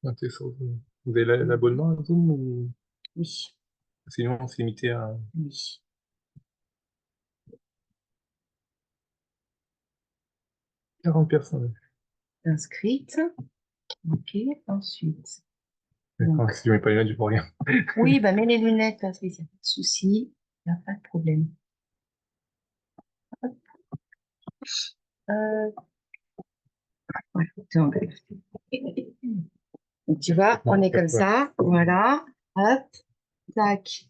Ok, vous avez l'abonnement à Zoom ou Oui, sinon on s'est limité à oui. 40 personnes? Inscrite. Ok, ensuite. Enfin, Donc, si je mets pas les notes, je vois rien. oui, bah, mets les lunettes, Patrice, il n'y a pas de souci. Il n'y a pas de problème. Euh, ouais, attends. Donc, tu vois, on Non, est comme ouais. ça. Voilà. Hop. Tac.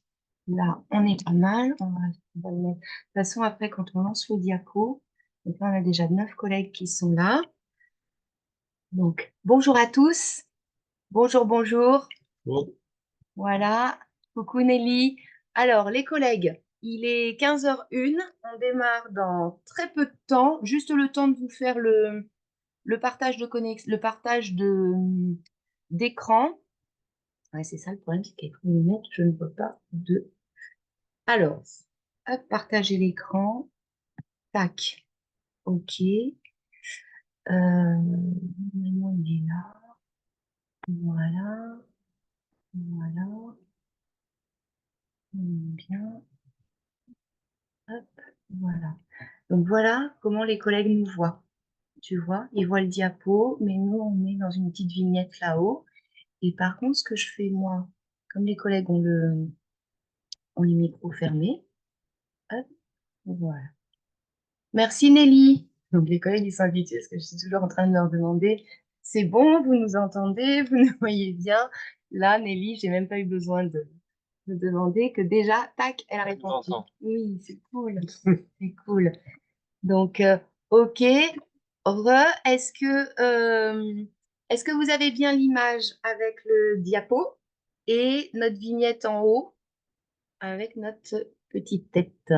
Là, on est pas mal. On va le mettre. De toute façon, après, quand on lance le diapo, donc là, on a déjà 9 collègues qui sont là. Donc, bonjour à tous. Bonjour, bonjour. Bon, Voilà. Coucou Nelly. Alors, les collègues, il est 15h01. On démarre dans très peu de temps. Juste le temps de vous faire le partage de connexion, le partage d'écran. Ouais, c'est ça le problème, c'est qu'avec mes lunettes, je ne vois pas de. Alors, hop, partager l'écran. Tac. OK. Normalement, il est là. Voilà. Voilà. Bien. Hop. Voilà. Donc voilà comment les collègues nous voient. Tu vois, ils voient le diapo, mais nous, on est dans une petite vignette là-haut. Et par contre, ce que je fais moi, comme les collègues ont les micros fermés, hop, voilà. Merci Nelly. Donc les collègues, ils sont habitués parce que je suis toujours en train de leur demander, c'est bon, vous nous entendez, vous nous voyez bien. Là, Nelly, j'ai même pas eu besoin de demander que déjà, tac, elle a je vous répondu. entends. Oui, c'est cool, c'est cool. Donc, OK. Est-ce que vous avez bien l'image avec le diapo et notre vignette en haut avec notre petite tête?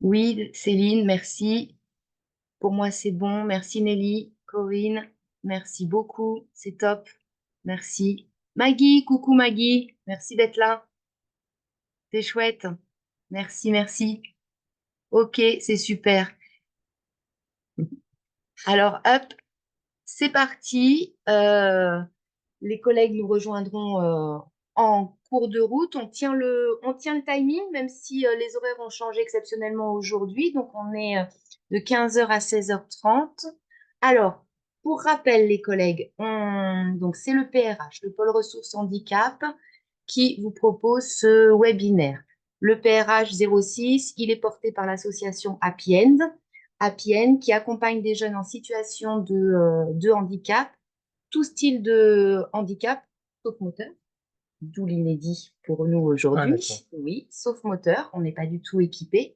Oui, Céline, merci. Pour moi, c'est bon. Merci Nelly, Corinne, merci beaucoup. C'est top. Merci. Maggie, coucou Maggie. Merci d'être là. C'est chouette. Merci, merci. OK, c'est super. Alors, hop, c'est parti. Les collègues nous rejoindront en cours de route. On tient le timing, même si les horaires ont changé exceptionnellement aujourd'hui. Donc, on est de 15h à 16h30. Alors, pour rappel, les collègues, donc c'est le PRH, le pôle ressources handicap, qui vous propose ce webinaire. Le PRH 06, il est porté par l'association Happy End. Happy End qui accompagne des jeunes en situation de handicap, tout style de handicap, sauf moteur, d'où l'inédit pour nous Ah, d'accord. aujourd'hui. Oui, sauf moteur, on n'est pas du tout équipé.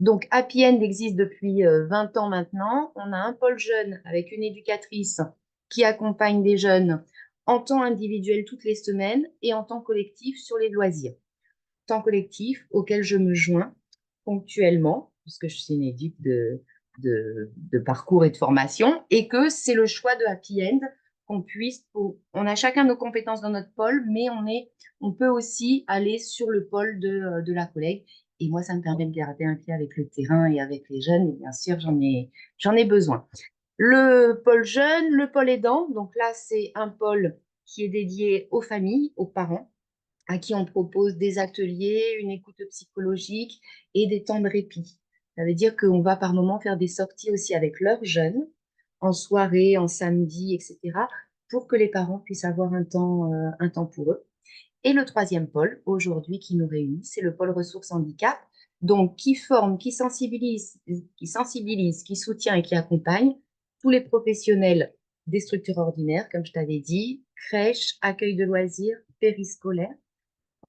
Donc, Happy End existe depuis 20 ans maintenant. On a un pôle jeune avec une éducatrice qui accompagne des jeunes en temps individuel toutes les semaines et en temps collectif sur les loisirs. Temps collectif auquel je me joins ponctuellement, puisque je suis une éduque de parcours et de formation, et que c'est le choix de Happy End qu'on puisse, on a chacun nos compétences dans notre pôle, mais on peut aussi aller sur le pôle de la collègue. Et moi, ça me permet de garder un pied avec le terrain et avec les jeunes, et bien sûr, j'en ai besoin. Le pôle jeune, le pôle aidant, donc là, c'est un pôle qui est dédié aux familles, aux parents, à qui on propose des ateliers, une écoute psychologique et des temps de répit. Ça veut dire qu'on va par moment faire des sorties aussi avec leurs jeunes, en soirée, en samedi, etc., pour que les parents puissent avoir un temps pour eux. Et le troisième pôle, aujourd'hui, qui nous réunit, c'est le pôle ressources handicap, donc qui forme, qui soutient et qui accompagne tous les professionnels des structures ordinaires, comme je t'avais dit, crèches, accueil de loisirs, périscolaire,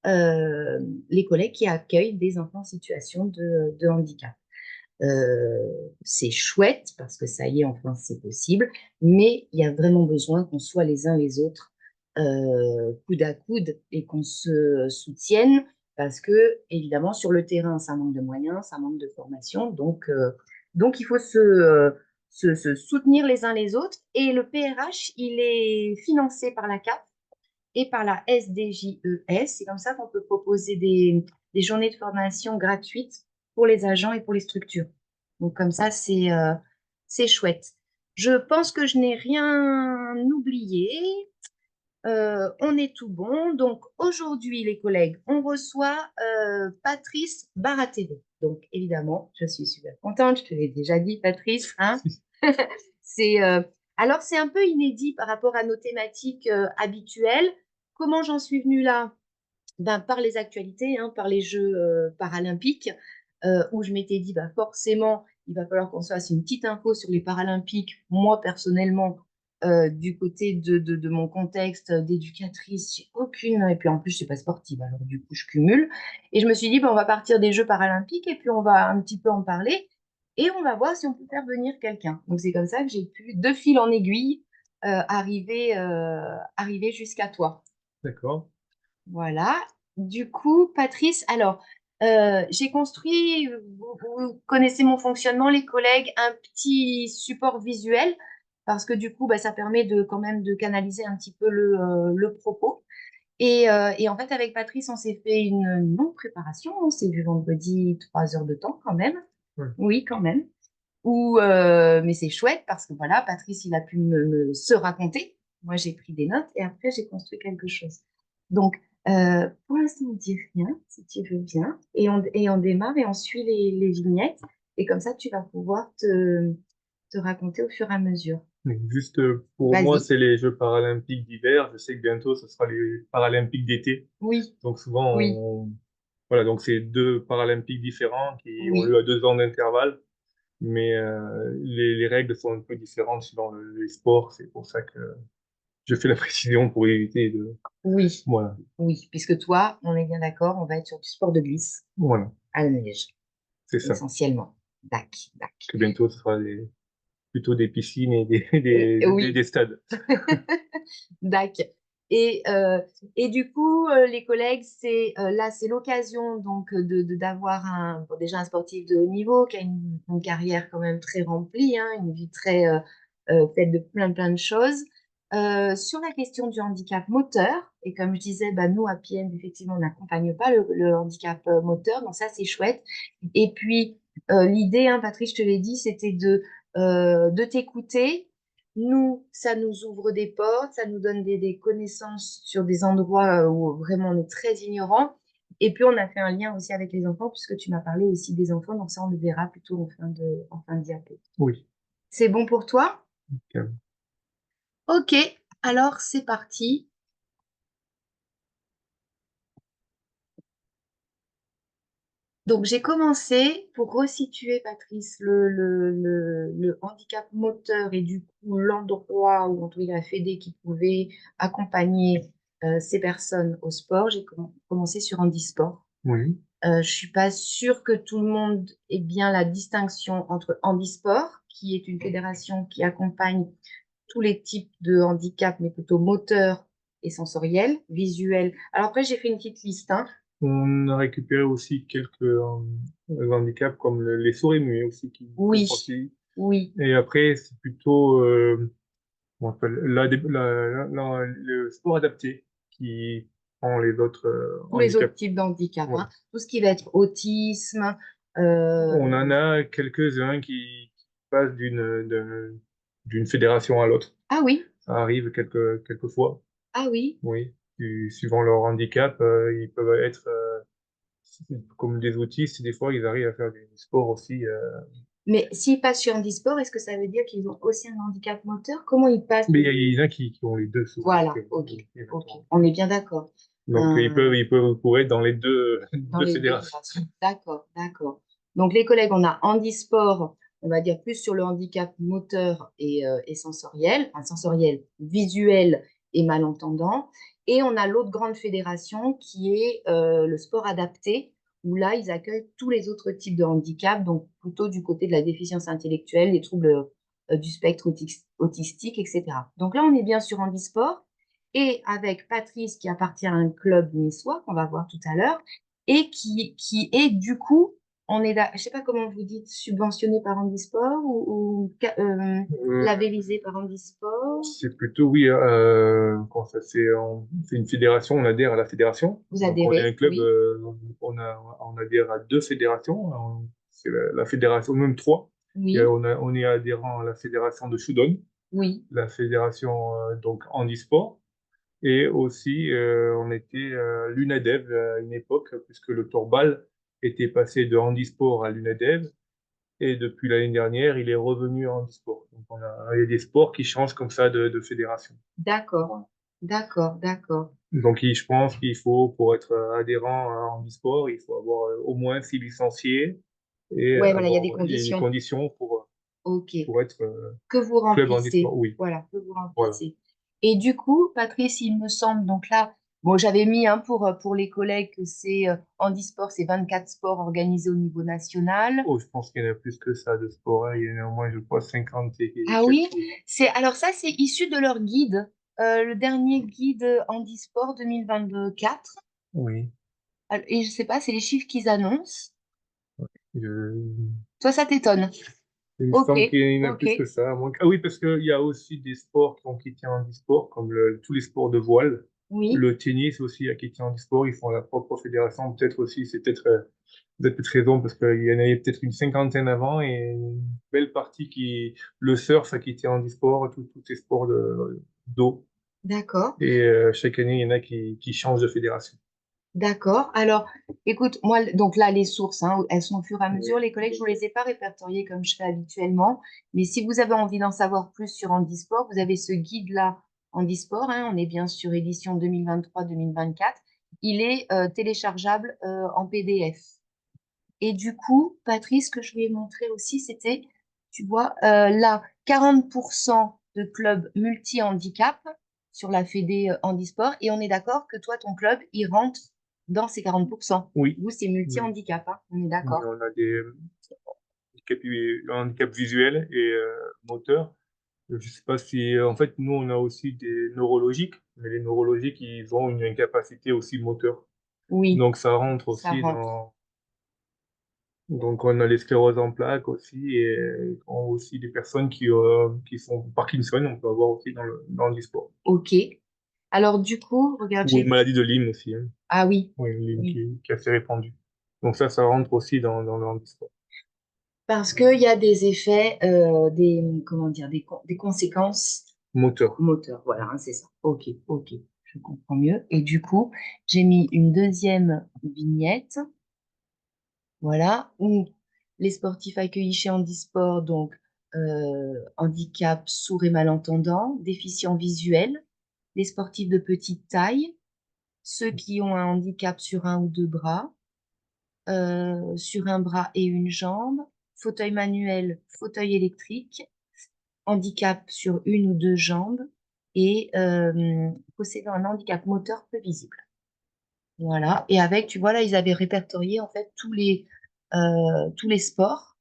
euh, les collègues qui accueillent des enfants en situation de handicap. C'est chouette parce que ça y est, enfin, c'est possible, mais il y a vraiment besoin qu'on soit les uns les autres coude à coude et qu'on se soutienne parce que, évidemment, sur le terrain, ça manque de moyens, ça manque de formation, donc il faut se soutenir les uns les autres. Et le PRH, il est financé par la CAF et par la SDJES. C'est comme ça qu'on peut proposer des journées de formation gratuites pour les agents et pour les structures. Donc, comme ça, c'est chouette. Je pense que je n'ai rien oublié. On est tout bon. Donc, aujourd'hui, les collègues, on reçoit Patrice Baratédé. Donc, évidemment, je suis super contente. Je te l'ai déjà dit, Patrice, hein. C'est, alors, c'est un peu inédit par rapport à nos thématiques habituelles. Comment j'en suis venue là? Ben, par les actualités, hein, par les Jeux paralympiques, où je m'étais dit, bah, forcément, il va falloir qu'on se fasse une petite info sur les Paralympiques. Moi, personnellement, du côté de mon contexte d'éducatrice, j'ai aucune. Et puis en plus, je ne suis pas sportive, alors du coup, je cumule. Et je me suis dit, ben, on va partir des Jeux paralympiques et puis on va un petit peu en parler et on va voir si on peut faire venir quelqu'un. Donc, c'est comme ça que j'ai pu, de fil en aiguille, arriver jusqu'à toi. D'accord. Voilà. Du coup, Patrice, alors, j'ai construit, vous connaissez mon fonctionnement, les collègues, un petit support visuel parce que du coup, bah, ça permet de quand même de canaliser un petit peu le propos. Et en fait, avec Patrice, on s'est fait une non-préparation. On s'est vu vendredi 3 heures de temps quand même. Ouais. Oui, quand même. Mais c'est chouette parce que voilà, Patrice, il a pu se raconter. Moi, j'ai pris des notes et après, j'ai construit quelque chose. Donc, pour l'instant, on ne dit rien, si tu veux bien. Et on démarre et on suit les vignettes. Et comme ça, tu vas pouvoir te raconter au fur et à mesure. Donc, juste pour moi, Vas-y. c'est les Jeux paralympiques d'hiver. Je sais que bientôt, ce sera les Paralympiques d'été. Oui, Donc souvent, oui, voilà, donc c'est deux Paralympiques différents qui ont oui. lieu à 2 ans d'intervalle. Mais les règles sont un peu différentes selon les sports. C'est pour ça que je fais la précision pour éviter de... Oui, Voilà, oui. Puisque toi, on est bien d'accord, on va être sur du sport de glisse voilà, à la neige, c'est ça. essentiellement. Dac, dac. Que bientôt, ce sera plutôt des piscines et Oui, des stades. dac. Et du coup, les collègues, là, c'est l'occasion donc d'avoir bon, déjà un sportif de haut niveau qui a une carrière quand même très remplie, hein, une vie très faite de plein de choses. Sur la question du handicap moteur, et comme je disais, bah, nous, à PN, effectivement, on n'accompagne pas le handicap moteur, donc ça, c'est chouette. Et puis, l'idée, hein, Patrice, je te l'ai dit, c'était de t'écouter. Nous, ça nous ouvre des portes, ça nous donne des connaissances sur des endroits où vraiment on est très ignorant. Et puis, on a fait un lien aussi avec les enfants, puisque tu m'as parlé aussi des enfants, donc ça, on le verra plutôt en fin de diapo. Oui. C'est bon pour toi? Ok. Ok, alors c'est parti. Donc, j'ai commencé pour resituer, Patrice, le handicap moteur et du coup l'endroit où, en tout cas, la Fédé qui pouvait accompagner ces personnes au sport. J'ai commencé sur handisport. Oui. Je ne suis pas sûre que tout le monde ait bien la distinction entre handisport, qui est une fédération qui accompagne tous les types de handicap, mais plutôt moteur et sensoriel, visuel. Alors après, j'ai fait une petite liste, hein. On a récupéré aussi quelques handicaps comme les souris et muets aussi qui Oui, font aussi. oui. Et après, c'est plutôt comment on appelle, le sport adapté qui prend les autres Tous les autres handicaps. types d'handicap, Voilà. hein. Tout ce qui va être autisme. On euh, en a quelques-uns qui passent d'une fédération à l'autre. Ah oui, Ça arrive quelques fois, ah oui. oui. Suivant leur handicap, ils peuvent être comme des autistes, des fois ils arrivent à faire du sport aussi. Mais s'ils passent sur handisport, est-ce que ça veut dire qu'ils ont aussi un handicap moteur? Comment ils passent Mais de... il y en a qui ont les deux souvent. Voilà, ok, ok. Exactement. On est bien d'accord. Donc ils peuvent être dans les deux, Dans deux les deux fédérations. fédérations. D'accord, d'accord. Donc, les collègues, on a handisport, on va dire plus sur le handicap moteur et sensoriel, enfin sensoriel, visuel et malentendant. Et on a l'autre grande fédération qui est le sport adapté, où là, ils accueillent tous les autres types de handicap, donc plutôt du côté de la déficience intellectuelle, les troubles du spectre autistique, etc. Donc là, on est bien sur handisport. Et avec Patrice, qui appartient à un club niçois, qu'on va voir tout à l'heure, et qui est du coup je sais pas comment vous dites, subventionné par Handisport ou Euh, labellisé par Handisport. c'est plutôt, oui, quand ça, c'est une fédération, on adhère à la fédération. Vous Donc, on est un adhérez, club, oui, on adhère à deux fédérations. C'est la fédération, même trois. oui, On est adhérent à la fédération de Shudon, oui, la fédération donc handisport, et aussi on était l'UNADEV à une époque, puisque le torbal était passé de handisport à l'UNADEV, et depuis l'année dernière, il est revenu en handisport. Donc il y a des sports qui changent comme ça de fédération. d'accord, d'accord, d'accord. Donc je pense qu'il faut, pour être adhérent à handisport, il faut avoir au moins 6 licenciés et Ouais, voilà, il y a des avoir les conditions. conditions Ok. pour être Que vous club remplissez. handisport. Oui, Voilà, que vous voilà. remplissez. Et du coup, Patrice, il me semble, donc là, bon, j'avais mis pour les collègues que c'est handisport, c'est 24 sports organisés au niveau national. Oh, je pense qu'il y en a plus que ça de sport, hein. Il y en a au moins, je crois, 50 et Ah oui, quelques. alors ça, c'est issu de leur guide, le dernier guide handisport 2024. Oui. Et je sais pas, c'est les chiffres qu'ils annoncent. Je- Toi, ça t'étonne. Il me Ok, semble qu'il y en a ok, plus que ça. Ah oui, parce qu'il y a aussi des sports qui ont quitté handisport, comme tous les sports de voile. oui, Le tennis aussi a quitté handisport. Ils font la propre fédération. Peut-être aussi, c'est peut-être, vous avez peut-être raison, parce qu'il y en avait peut-être une cinquantaine avant et une belle partie le surf a quitté handisport, tous ces sports d'eau. d'accord. Et chaque année, il y en a qui changent de fédération. D'accord. Alors, écoute, moi, donc là, les sources, hein, elles sont au fur et à mesure. Oui. Les collègues, je ne vous les ai pas répertoriées comme je fais habituellement. Mais si vous avez envie d'en savoir plus sur Handisport, vous avez ce guide-là, Handisport, hein, on est bien sur édition 2023-2024. Il est téléchargeable en PDF. Et du coup, Patrice, ce que je voulais montrer aussi, c'était, tu vois, là, 40% de clubs multi-handicap sur la Fédé handisport. Et on est d'accord que toi, ton club, il rentre dans ces 40%. Oui. Vous, c'est Oui. multi-handicap, hein, on est Oui, d'accord. on a des handicap visuel et moteur. Je sais pas si, en fait, nous, on a aussi des neurologiques, mais les neurologiques, ils ont une incapacité aussi moteur. Oui, Donc, ça rentre ça aussi rentre. donc, on a les scléroses en plaques aussi, et on a aussi des personnes qui sont Parkinson, on peut avoir aussi dans le sport. OK. Alors, du coup, regarde, Ou une maladie de Lyme aussi, hein. Ah oui, Oui, une Lyme oui. qui est assez répandue. Donc, ça rentre aussi dans le handisport. Parce qu'il y a des effets, comment dire, des conséquences Moteur. moteur, voilà, hein, c'est ça. Ok, ok, je comprends mieux. Et du coup, j'ai mis une deuxième vignette, voilà, où les sportifs accueillis chez Handisport, donc handicap sourds et malentendants, déficients visuels, les sportifs de petite taille, ceux qui ont un handicap sur un ou deux bras, sur un bras et une jambe, fauteuil manuel, fauteuil électrique, handicap sur une ou deux jambes et possédant un handicap moteur peu visible. Voilà. Et avec, tu vois, là, ils avaient répertorié en fait tous les sports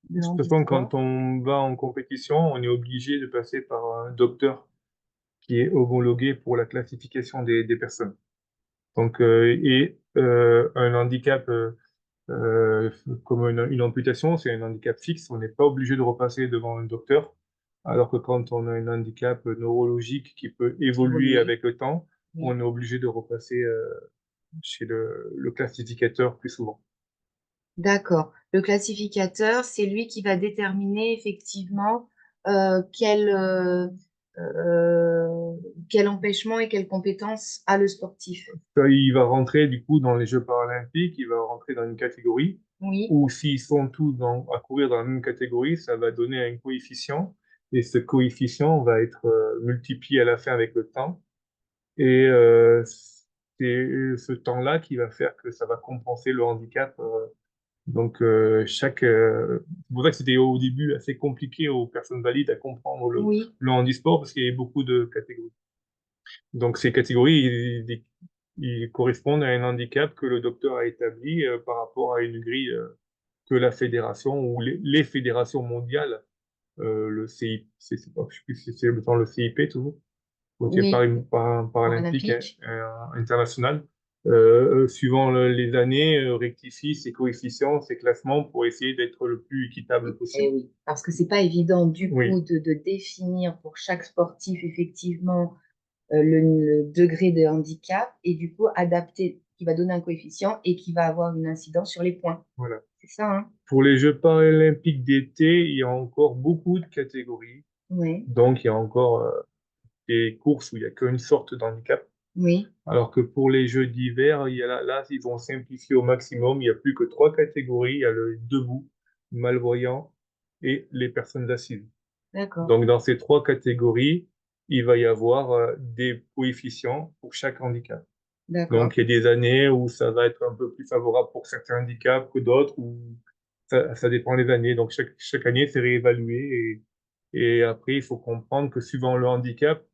de De toute façon, quand handisport. on va en compétition, on est obligé de passer par un docteur qui est homologué pour la classification des personnes. Donc, un handicap euh, comme une amputation, c'est un handicap fixe. On n'est pas obligé de repasser devant un docteur. Alors que quand on a un handicap neurologique qui peut évoluer Évoluer. avec le temps, Oui. on est obligé de repasser chez le classificateur plus souvent. D'accord. Le classificateur, c'est lui qui va déterminer effectivement euh, quel, euh, euh, quel empêchement et quelle compétence a le sportif. Ça, il va rentrer du coup dans les Jeux paralympiques, il va rentrer dans une catégorie Oui, où s'ils sont tous à courir dans la même catégorie, ça va donner un coefficient et ce coefficient va être multiplié à la fin avec le temps et c'est ce temps-là qui va faire que ça va compenser le handicap. Donc c'est pour ça que c'était au début assez compliqué aux personnes valides à comprendre oui. le handisport parce qu'il y avait beaucoup de catégories. Donc ces catégories, ils correspondent à un handicap que le docteur a établi par rapport à une grille que la fédération ou les fédérations mondiales, le CI, je sais plus si c'est dans le CIP toujours, donc il y a Oui, Paralympique paralympique. international, suivant les années, rectifie ses coefficients, ses classements pour essayer d'être le plus équitable Eh possible. oui, parce que c'est pas évident du coup Oui, de définir pour chaque sportif effectivement le degré de handicap et du coup adapter, qui va donner un coefficient et qui va avoir une incidence sur les points. voilà. C'est ça, hein? Pour les Jeux paralympiques d'été, il y a encore beaucoup de catégories. Oui, Donc, il y a encore des courses où il n'y a qu'une sorte d'handicap. oui, Alors que pour les Jeux d'hiver, là, ils ont simplifié au maximum. Il n'y a plus que trois catégories. Il y a le debout, malvoyant et les personnes assises. d'accord, Donc, dans ces trois catégories, il va y avoir des coefficients pour chaque handicap. d'accord, Donc, il y a des années où ça va être un peu plus favorable pour certains handicaps que d'autres, ou ça dépend des années. Donc, chaque année, c'est réévalué. Et après, il faut comprendre que suivant le handicap,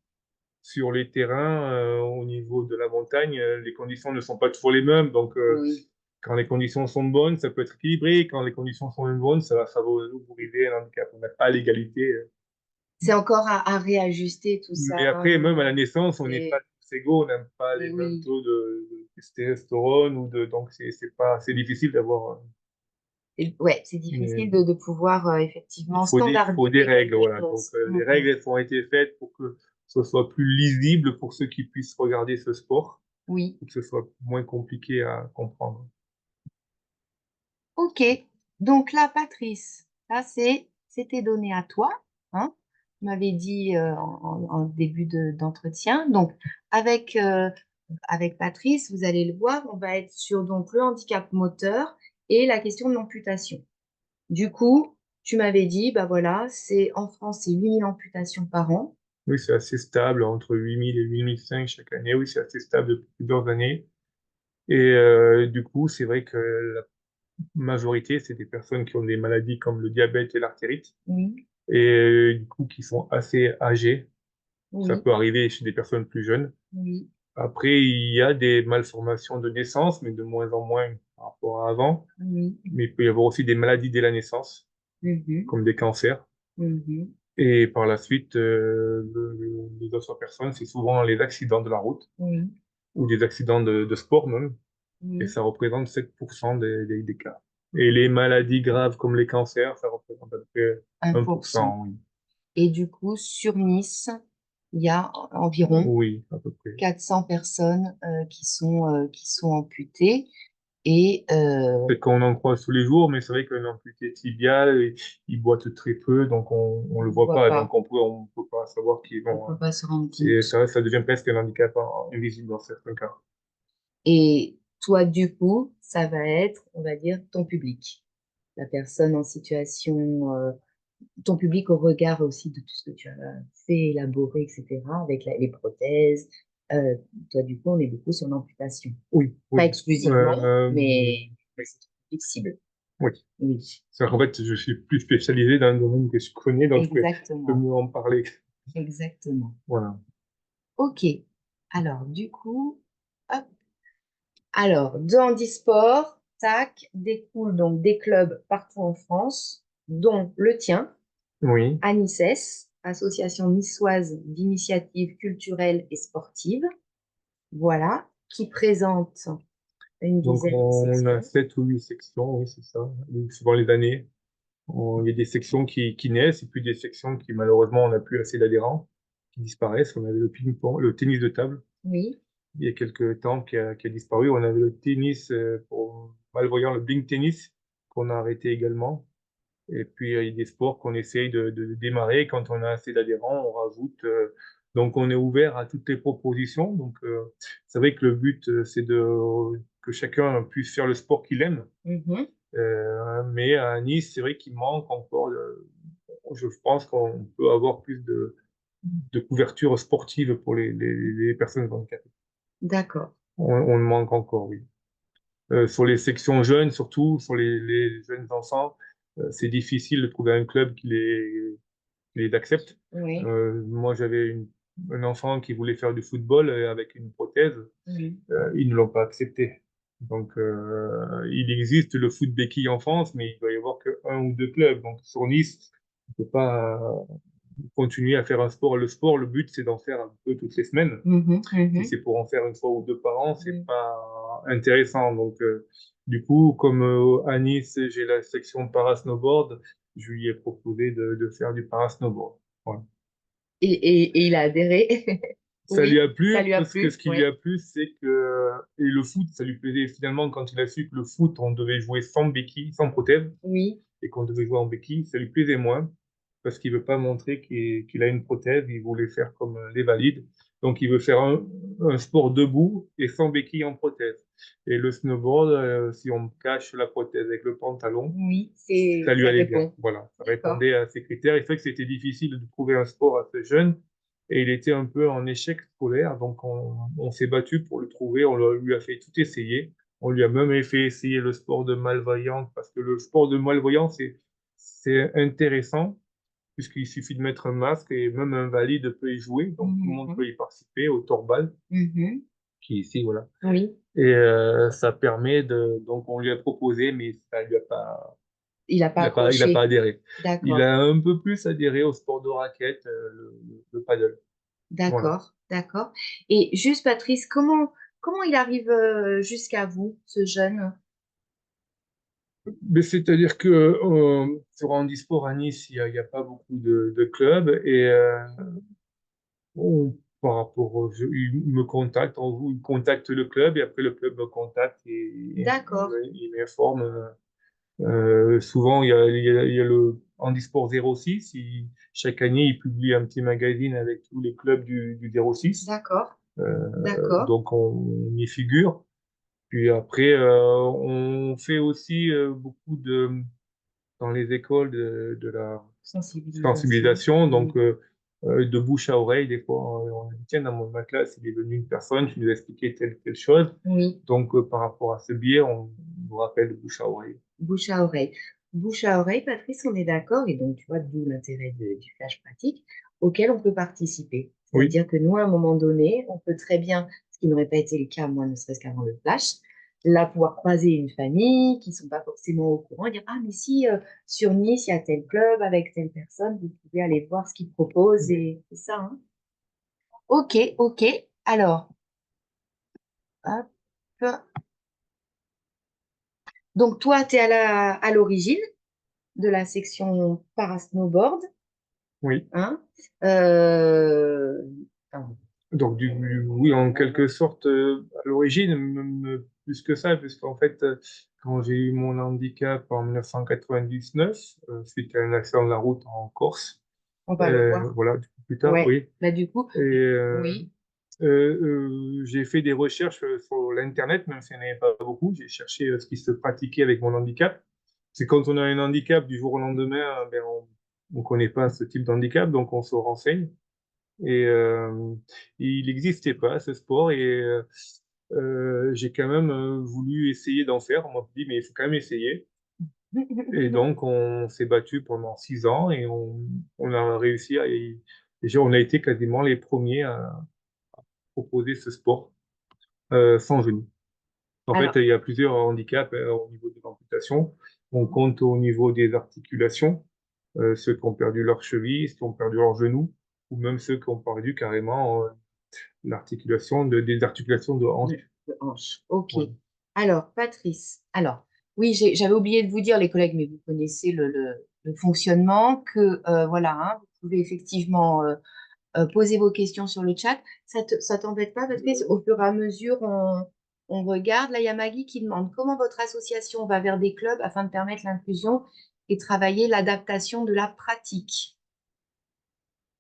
sur les terrains, au niveau de la montagne, les conditions ne sont pas toujours les mêmes. Donc, oui. quand les conditions sont bonnes, ça peut être équilibré. Quand les conditions sont moins bonnes, ça va vous arriver un handicap. On n'a pas l'égalité. C'est encore à réajuster tout Mais ça. après, même à la naissance, on n'est pas Et, tous égaux, on n'a pas les et mêmes oui. taux de testostérone donc c'est difficile d'avoir, Ouais, c'est mais difficile de pouvoir effectivement il faut des standardiser règles, quelque voilà. Donc, chose. Mm, les mm. règles, elles ont été faites pour que ce soit plus lisible pour ceux qui puissent regarder ce sport, Oui. pour que ce soit moins compliqué à comprendre. Ok. Donc là, Patrice, ça c'était donné à toi, hein. Tu m'avais dit en début d'entretien. Donc avec avec Patrice, vous allez le voir, on va être sur donc le handicap moteur et la question de l'amputation. Du coup, tu m'avais dit, bah voilà, c'est en France, c'est 8 000 amputations par an. Oui, c'est assez stable, entre 8 000 et 8 500 chaque année. Oui, c'est assez stable depuis plusieurs années. Et du coup, c'est vrai que la majorité, c'est des personnes qui ont des maladies comme le diabète et l'artérite, Oui, et du coup, qui sont assez âgées. Ça oui, peut arriver chez des personnes plus jeunes. oui, Après, il y a des malformations de naissance, mais de moins en moins par rapport à avant. oui. Mais il peut y avoir aussi des maladies dès la naissance, Mhm, comme des cancers. mhm, Et par la suite, les autres personnes, c'est souvent les accidents de la route oui, ou des accidents de sport même. Et oui. ça représente 7% des cas. Et les maladies graves comme les cancers, ça représente à peu près 1%. 1%, oui. Et du coup, sur Nice, il y a environ Oui, à peu près. 400 personnes qui sont amputées. Et Peut-être qu'on en croise tous les jours, mais c'est vrai qu'un amputé tibial, il boite très peu, donc on le on ne voit voit pas, donc pas, on peut pas savoir qu'ils on ne vont. peut pas se rendre C'est compte. ça, ça devient presque un handicap invisible dans certains cas. Et toi, du coup, ça va être, on va dire, ton public. La personne en situation, ton public au regard aussi de tout ce que tu as fait, élaboré, etc., avec les prothèses. Euh, Toi, du coup, on est beaucoup sur l'amputation. Oui, Pas oui. exclusivement, Euh, mais c'est ton public cible. oui. Oui, C'est qu'en fait, je suis plus spécialisé dans un domaine que je connais, donc je peux exactement, mieux en parler. exactement. Voilà. Ok. Alors, du coup, hop. Alors, de handisport, tac, découlent donc des clubs partout en France, dont le tien, Oui. ANICES, Association niçoise d'initiatives culturelles et sportives, voilà, qui présente une Donc, dizaine de on a sections. 7 ou 8 sections, oui, c'est ça. Donc, suivant les années. Il y a des sections qui naissent et puis des sections qui, malheureusement, on n'a plus assez d'adhérents, qui disparaissent. On avait le ping-pong, le tennis de table, Oui, il y a quelques temps, qui a disparu. On avait le tennis, pour malvoyants, le bling tennis, qu'on a arrêté également. Et puis, il y a des sports qu'on essaye de démarrer. Quand on a assez d'adhérents, on rajoute. Donc, on est ouvert à toutes les propositions. Donc, c'est vrai que le but, c'est que chacun puisse faire le sport qu'il aime. mhm, Mais à Nice, c'est vrai qu'il manque encore. Je pense qu'on peut avoir plus de couverture sportive pour les personnes handicapées. d'accord. On le manque encore, oui. Sur les sections jeunes, surtout sur les jeunes enfants, c'est difficile de trouver un club qui les accepte. Oui, Moi, j'avais un enfant qui voulait faire du football avec une prothèse. oui, Ils ne l'ont pas accepté. Donc, il existe le foot béquille en France, mais il doit y avoir que un ou deux clubs. Donc, sur Nice, on peut pas continuer à faire un sport. Le sport, le but, c'est d'en faire un peu toutes les semaines. mhm, Si mhm, c'est pour en faire une fois ou deux par an, c'est mhm. pas. intéressant. Donc, du coup, comme à Nice, j'ai la section para-snowboard, je lui ai proposé de faire du para-snowboard. Voilà. Et il a adhéré. Ça lui Oui, a ça plu lui a parce que plu. ce qui lui Oui, a plu, c'est que et le foot, ça lui plaisait finalement quand il a su que le foot, on devait jouer sans béquille, sans prothèse, oui, et qu'on devait jouer en béquille, ça lui plaisait moins parce qu'il veut pas montrer qu'il a une prothèse, il voulait faire comme les valides. Donc il veut faire un sport debout et sans béquille en prothèse. Et le snowboard, si on cache la prothèse avec le pantalon, oui, ça lui ça allait bien. répond. Voilà, ça D'accord. répondait à ses critères. Et c'est vrai que c'était difficile de trouver un sport assez jeune. Et il était un peu en échec scolaire, donc on s'est battu pour le trouver. Lui a fait tout essayer. On lui a même fait essayer le sport de malvoyance, parce que le sport de malvoyance, c'est intéressant, puisqu'il suffit de mettre un masque et même un valide peut y jouer. Donc tout le monde Mhm, peut y participer au torbal, mhm. qui est ici, voilà. Oui, Et ça permet de... Donc on lui a proposé, mais ça lui a pas il n'a pas il a pas accroché. adhéré. Il D'accord, a un peu plus adhéré au sport de raquette, le paddle. Voilà. d'accord, d'accord. Et juste, Patrice, comment il arrive jusqu'à vous, ce jeune? Mais c'est-à-dire que sur Handisport à Nice, il y a pas beaucoup de clubs et par rapport il me contacte, il contacte le club et après le club me contacte et D'accord, il m'informe. Souvent, il y a le Handisport 06. Chaque année, il publie un petit magazine avec tous les clubs du 06. d'accord, d'accord. Donc on y figure. Puis après, on fait aussi beaucoup dans les écoles de la Sensibilisation. sensibilisation, Oui, donc de bouche à oreille. Des fois, on dit, tiens, dans ma classe, il est venu une personne qui nous a expliqué telle chose. oui. Donc par rapport à ce biais, on vous rappelle de bouche à oreille. Bouche à oreille. Bouche à oreille, Patrice, on est d'accord. Et donc, tu vois, d'où l'intérêt du flash pratique auquel on peut participer. Oui. C'est-à-dire que nous, à un moment donné, on peut très bien, ce qui n'aurait pas été le cas, moi, ne serait-ce qu'avant le flash, là, pouvoir croiser une famille qui ne sont pas forcément au courant et dire, ah, mais si sur Nice, il y a tel club avec telle personne, vous pouvez aller voir ce qu'ils proposent et c'est ça, hein. Ok, ok. Alors, hop. Donc, toi, tu es à l'origine de la section para-snowboard. Oui. Hein? Euh, pardon. Donc, oui, en quelque sorte, à l'origine, plus que ça, puisqu'en fait, quand j'ai eu mon handicap en 1999, suite à un accident de la route en Corse, On va le voir. voilà, plus tard, Ouais. oui, Bah, du coup, et oui. j'ai fait des recherches sur l'Internet, même s'il n'y en avait pas beaucoup. J'ai cherché ce qui se pratiquait avec mon handicap. C'est quand on a un handicap du jour au lendemain, ben, on ne connaît pas ce type d'handicap, donc on se renseigne. Et il n'existait pas ce sport et j'ai quand même voulu essayer d'en faire. On m'a dit, mais il faut quand même essayer. Et donc, on s'est battu pendant 6 ans et on a réussi déjà, on a été quasiment les premiers à proposer ce sport sans genou. En fait, Alors, il y a plusieurs handicaps au niveau de l'amputation. On compte au niveau des articulations, ceux qui ont perdu leur cheville, ceux qui ont perdu leur genou, ou même ceux qui ont perdu carrément des articulations de hanche. de hanche. OK. Voilà. Alors, Patrice, alors, oui, j'avais oublié de vous dire, les collègues, mais vous connaissez le fonctionnement, que voilà, hein, vous pouvez effectivement poser vos questions sur le chat. Ça t'embête pas, Patrice? Au fur et à mesure, on regarde. Là, il y a Maggie qui demande comment votre association va vers des clubs afin de permettre l'inclusion et travailler l'adaptation de la pratique.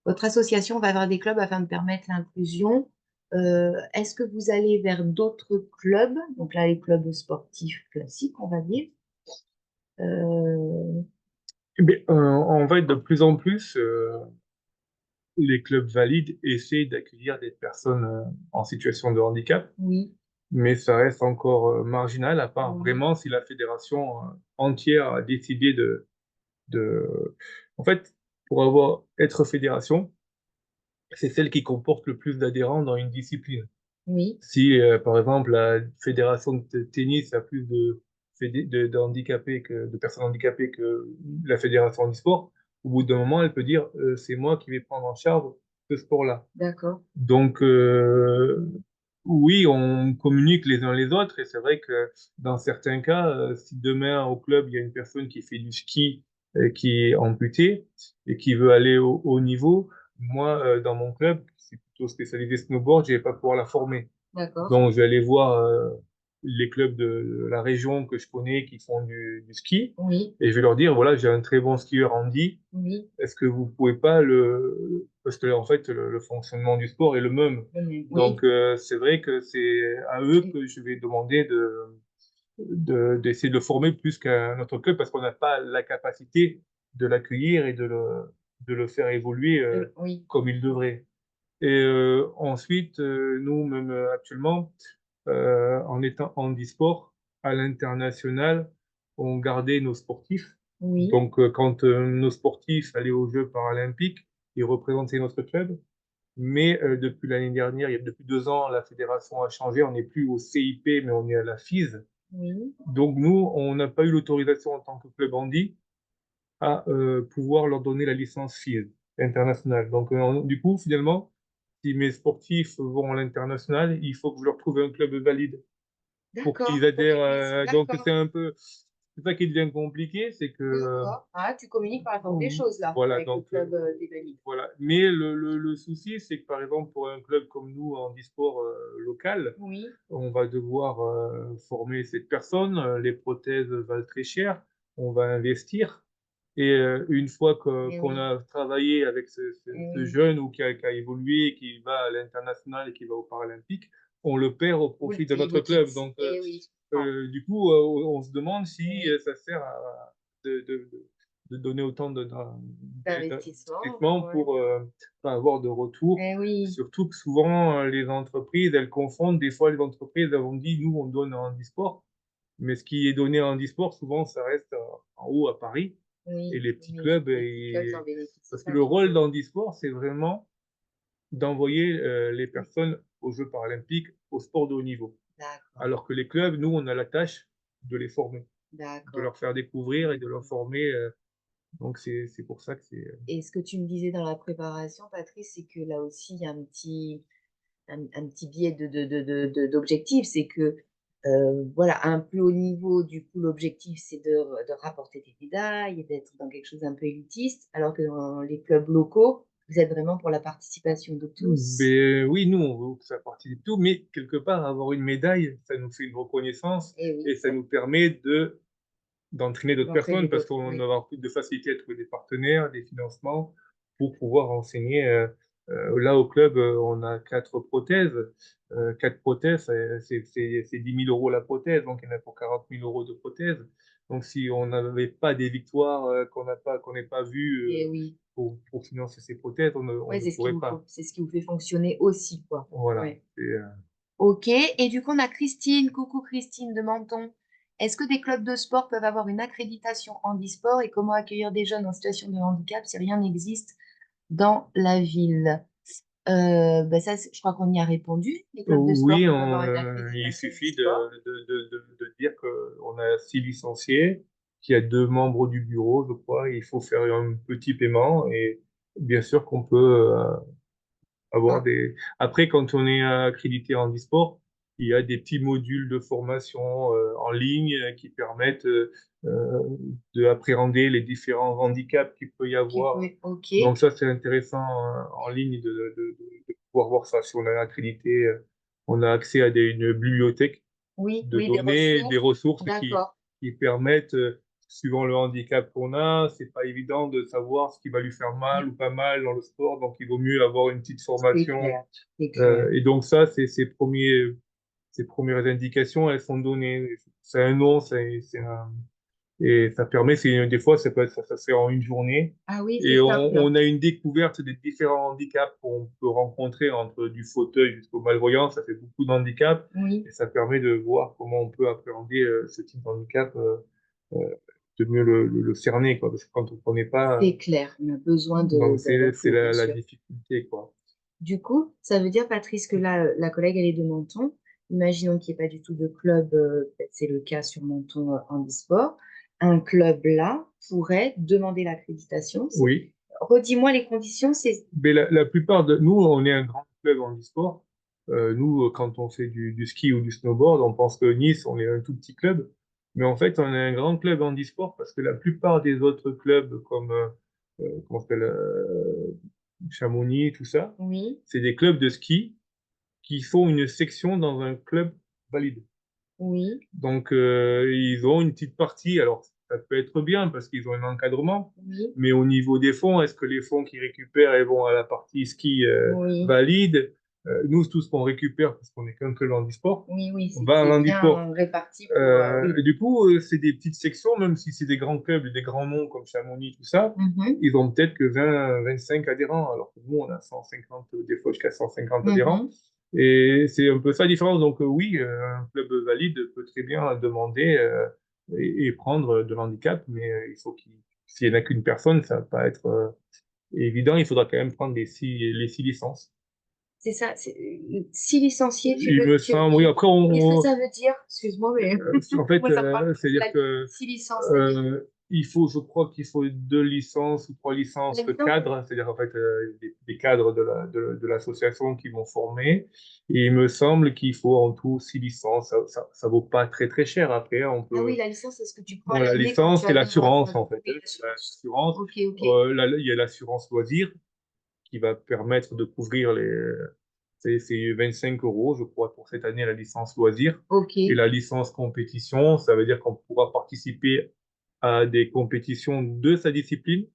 Votre association va vers des clubs afin de permettre l'inclusion. Est-ce que vous allez vers d'autres clubs? Donc là, les clubs sportifs classiques, on va dire. Euh, Mais, en fait, de plus en plus, les clubs valides essaient d'accueillir des personnes en situation de handicap, oui, mais ça reste encore marginal, à part oui, vraiment si la fédération entière a décidé de... En fait, pour être fédération, c'est celle qui comporte le plus d'adhérents dans une discipline. oui, Si, par exemple, la fédération de tennis a plus de handicapés de personnes handicapées que la fédération e-sport, au bout d'un moment, elle peut dire, c'est moi qui vais prendre en charge ce sport-là. d'accord. Donc, Oui, on communique les uns les autres et c'est vrai que dans certains cas, si demain au club il y a une personne qui fait du ski qui est amputée et qui veut aller au haut niveau, moi dans mon club, qui est plutôt spécialisé snowboard, je vais pas pouvoir la former. D'accord. Donc je vais aller voir les clubs de la région que je connais qui font du ski Oui, et je vais leur dire voilà, j'ai un très bon skieur Andy, oui, est-ce que vous pouvez pas le... Parce que en fait, le fonctionnement du sport est le même. oui. Donc, c'est vrai que c'est à eux Oui, que je vais demander d'essayer de le former plus qu'à notre club parce qu'on n'a pas la capacité de l'accueillir et de le faire évoluer oui, comme il devrait. Et ensuite, nous, même actuellement, en étant handisport à l'international, on gardait nos sportifs. oui, Donc, quand nos sportifs allaient aux Jeux paralympiques, ils représentaient notre club. Mais depuis l'année dernière, depuis 2 ans, la fédération a changé. On n'est plus au CIP, mais on est à la FIS. oui. Donc, nous, on n'a pas eu l'autorisation en tant que club handi à pouvoir leur donner la licence FIS internationale. Donc, du coup, finalement, si mes sportifs vont à l'international, il faut que je leur trouve un club valide pour qu'ils D'accord, pour adhèrent. qu'ils puissent. Donc D'accord, c'est un peu, c'est ça qui devient compliqué, c'est que d'accord. Ah, tu communiques par la force des choses là, voilà. avec le Donc club des valides. voilà. Mais le souci, c'est que par exemple pour un club comme nous en e-sport local, Oui, on va devoir former cette personne. Les prothèses valent très cher. On va investir. Et une fois eh qu'on oui, a travaillé avec eh ce oui. jeune ou qui a évolué, qui va à l'international et qui va au Paralympique, on le perd au Ou le profit de notre vous club. quitte. Donc, Eh oui, je comprends. du coup, on se demande Eh si oui, ça sert de, de, de donner autant d'investissement, d'investissement ouais. pour pas avoir de retour. Eh oui, Surtout que souvent, les entreprises, elles confondent. Des fois, les entreprises, elles ont dit, nous, on donne en e-sport. Mais ce qui est donné en e-sport, souvent, ça reste en haut à Paris. Et oui, les petits oui. clubs, Les petits clubs n'en bénéficient parce que pas le rôle toujours. dans e-sport, c'est vraiment d'envoyer les personnes aux Jeux paralympiques au sport de haut niveau. D'accord, Alors que les clubs, nous, on a la tâche de les former, de d'accord. leur faire découvrir et de leur former. Donc, c'est pour ça que c'est... Et ce que tu me disais dans la préparation, Patrice, c'est que là aussi, il y a un petit biais d'objectif, c'est que voilà, à un plus haut niveau, du coup, l'objectif, c'est de rapporter des médailles et d'être dans quelque chose d'un peu élitiste, alors que dans les clubs locaux, vous êtes vraiment pour la participation de tous. Mais oui, nous, on veut que ça participe tout, mais quelque part, avoir une médaille, ça nous fait une reconnaissance Et oui, et ça nous permet d'entraîner d'autres d'entraîner personnes parce d'autres, qu'on va oui. avoir plus de facilité à trouver des partenaires, des financements pour pouvoir enseigner. Là, au club, on a 4 prothèses. 4 prothèses, c'est 10 000 euros la prothèse, donc il y en a pour 40 000 euros de prothèse. Donc, si on n'avait pas des victoires qu'on n'ait pas vues Et oui, pour financer ces prothèses, on ouais, ne pourrait pas. c'est ce qui vous fait fonctionner aussi, quoi. Voilà. Ouais. Ok, et du coup, on a Christine. Coucou Christine de Menton. Est-ce que des clubs de sport peuvent avoir une accréditation handisport et comment accueillir des jeunes en situation de handicap si rien n'existe dans la ville? Bah ça, je crois qu'on y a répondu. Les clubs de sport Oui, peuvent avoir une il accréditation suffit handisport. de dire qu'on a 6 licenciés, qu'il y a 2 membres du bureau, je crois. Il faut faire un petit paiement et bien sûr qu'on peut avoir Ah, des... Après, quand on est accrédité en e-sport, il y a des petits modules de formation en ligne qui permettent d'appréhender les différents handicaps qu'il peut y qui avoir. peut, ok. Donc ça, c'est intéressant en ligne de pouvoir voir ça. Si on est accrédité, on a accès à une bibliothèque Oui, de oui, des données, des ressources. ressources D'accord. qui permettent, suivant le handicap qu'on a, c'est pas évident de savoir ce qui va lui faire mal ou pas mal dans le sport, donc il vaut mieux avoir une petite C'est formation. clair. C'est clair. Et donc ça, ces premières indications, elles sont données. C'est un nom, et ça permet, des fois, ça se fait en une journée. Ah oui, Et c'est simple. on a une découverte des différents handicaps qu'on peut rencontrer entre du fauteuil jusqu'au malvoyant. Ça fait beaucoup d'handicaps Oui, et ça permet de voir comment on peut appréhender ce type d'handicap, euh, de mieux le cerner, quoi. Parce que quand on ne connaît pas, c'est clair. On a besoin donc c'est d'infos, bien la sûr. difficulté, quoi. Du coup, ça veut dire, Patrice, que là, la collègue, elle est de Menton. Imaginons qu'il n'y ait pas du tout de club, peut-être c'est le cas sur Menton handisport. Un club là pourrait demander l'accréditation. Oui. Redis-moi les conditions, c'est... Mais la plupart de nous, on est un grand club en e-sport. Nous, quand on fait du ski ou du snowboard, on pense que Nice, on est un tout petit club. Mais en fait, on est un grand club handisport parce que la plupart des autres clubs, comme comment ça s'appelle, Chamonix, tout ça, Oui, c'est des clubs de ski qui font une section dans un club valide. oui, Donc, ils ont une petite partie. Alors, ça peut être bien parce qu'ils ont un encadrement, oui, mais au niveau des fonds, est-ce que les fonds qu'ils récupèrent ils vont à la partie ski oui, valide? Nous, tout ce qu'on récupère, parce qu'on n'est qu'un club handisport, oui, oui, on va à c'est l'handisport. bien réparti pour, oui. Et du coup, c'est des petites sections, même si c'est des grands clubs, des grands noms comme Chamonix, tout ça, Mhm, ils ont peut-être que 20, 25 adhérents, alors que nous, on a 150, des fois jusqu'à 150 adhérents. mhm. Et c'est un peu ça la différence. Donc oui, un club valide peut très bien demander et prendre de l'handicap, mais il faut s'il n'y en a qu'une personne, ça va pas être évident. Il faudra quand même prendre les six licences. C'est ça, si licenciés, Il me semble, oui, après, qu'est-ce que ça veut dire? Excuse-moi, mais en fait, moi, ça me parle plus c'est-à-dire que si licenciés. je crois qu'il faut deux licences ou trois licences La de licence? cadres, c'est-à-dire en fait des cadres de l'association qui vont former. Et il me semble qu'il faut en tout six licences. Ça vaut pas très très cher. Après, on Ah oui, peut. la licence, c'est ce que tu prends Bon, à la l'année quand licence, tu c'est adhères l'assurance en fait. oui, l'assurance. L'assurance, Ok, ok, il y a l'assurance loisir qui va permettre de couvrir c'est 25 euros, je crois, pour cette année, la licence loisir. ok, Et la licence compétition, ça veut dire qu'on pourra participer à des compétitions de sa discipline,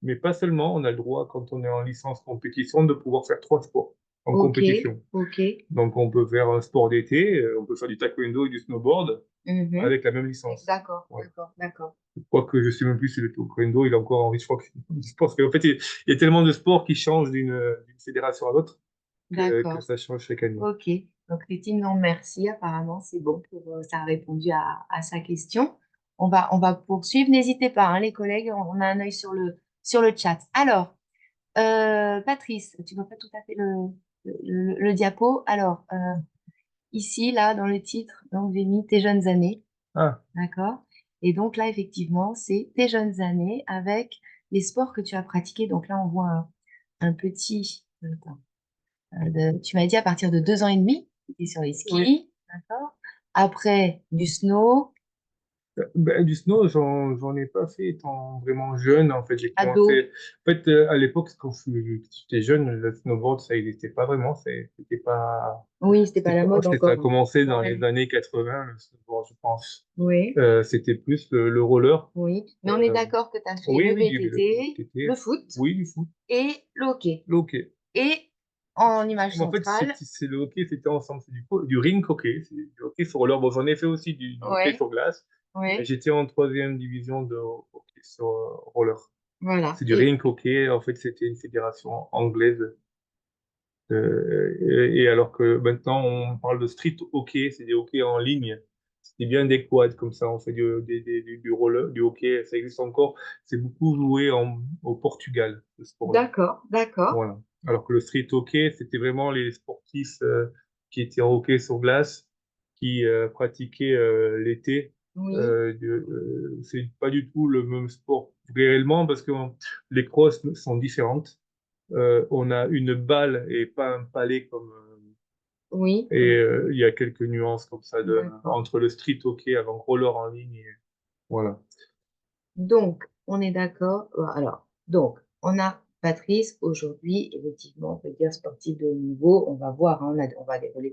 mais pas seulement. On a le droit, quand on est en licence compétition, de pouvoir faire trois sports en ok, compétition. ok. Donc, on peut faire un sport d'été, on peut faire du taekwondo et du snowboard Mhm. avec la même licence. D'accord, Voilà. d'accord, d'accord, Je crois que je sais même plus si le taekwondo, il est encore en riche. Je crois que je pense qu'en fait, il y a tellement de sports qui changent d'une fédération à l'autre que d'accord. ça change chaque année. Ok. Donc, Christine, non, merci. Apparemment, c'est bon pour, ça a répondu à sa question. On va poursuivre. N'hésitez pas, hein, les collègues, on a un œil sur le chat. Alors, Patrice, tu vois pas tout à fait le diapo. Alors, ici, là, dans le titre, donc, j'ai mis tes jeunes années. Ah, D'accord? Et donc, là, effectivement, c'est tes jeunes années avec les sports que tu as pratiqués. Donc, là, on voit un petit. Attends, tu m'as dit à partir de 2 ans et demi, tu étais sur les oui. skis. D'accord? Après, du snow, Ben, du snow, j'en ai pas fait étant vraiment jeune. En fait, j'ai ado. commencé. En fait, à l'époque, quand j'étais jeune, le snowboard, ça n'existait pas vraiment. C'était pas. Oui, c'était pas la mode Ça a encore. commencé dans les Ouais. années 80, le snowboard, je pense. Oui, C'était plus le roller. oui. Mais on est Euh, d'accord que tu as fait oui, le oui, il y avait le VTT, le TT. foot Oui, du foot. et le hockey. Ok. Et en image Mais en fait, centrale, c'est le hockey, c'était ensemble. C'est du rink hockey. C'est du hockey sur roller. Bon, j'en ai fait aussi du hockey ouais, sur glace. Mais ouais, j'étais en troisième division de hockey sur roller. voilà. C'est du rink hockey. En fait, c'était une fédération anglaise. Et alors que maintenant, on parle de street hockey. C'est des hockey en ligne. C'était bien des quads comme ça. On fait du roller, du hockey. Ça existe encore. C'est beaucoup joué au Portugal, ce sport-là. D'accord, d'accord. Voilà. Alors que le street hockey, c'était vraiment les sportifs qui étaient en hockey sur glace, qui pratiquaient l'été. Oui, C'est pas du tout le même sport réellement parce que les crosses sont différentes. On a une balle et pas un palais comme. oui, Et ok. il y a quelques nuances comme ça D'accord. entre le street hockey avant roller en ligne. Voilà. Donc, on est d'accord. Alors, donc, on a Patrice aujourd'hui, effectivement, on peut dire sportif de haut niveau. On va voir, hein, on va dérouler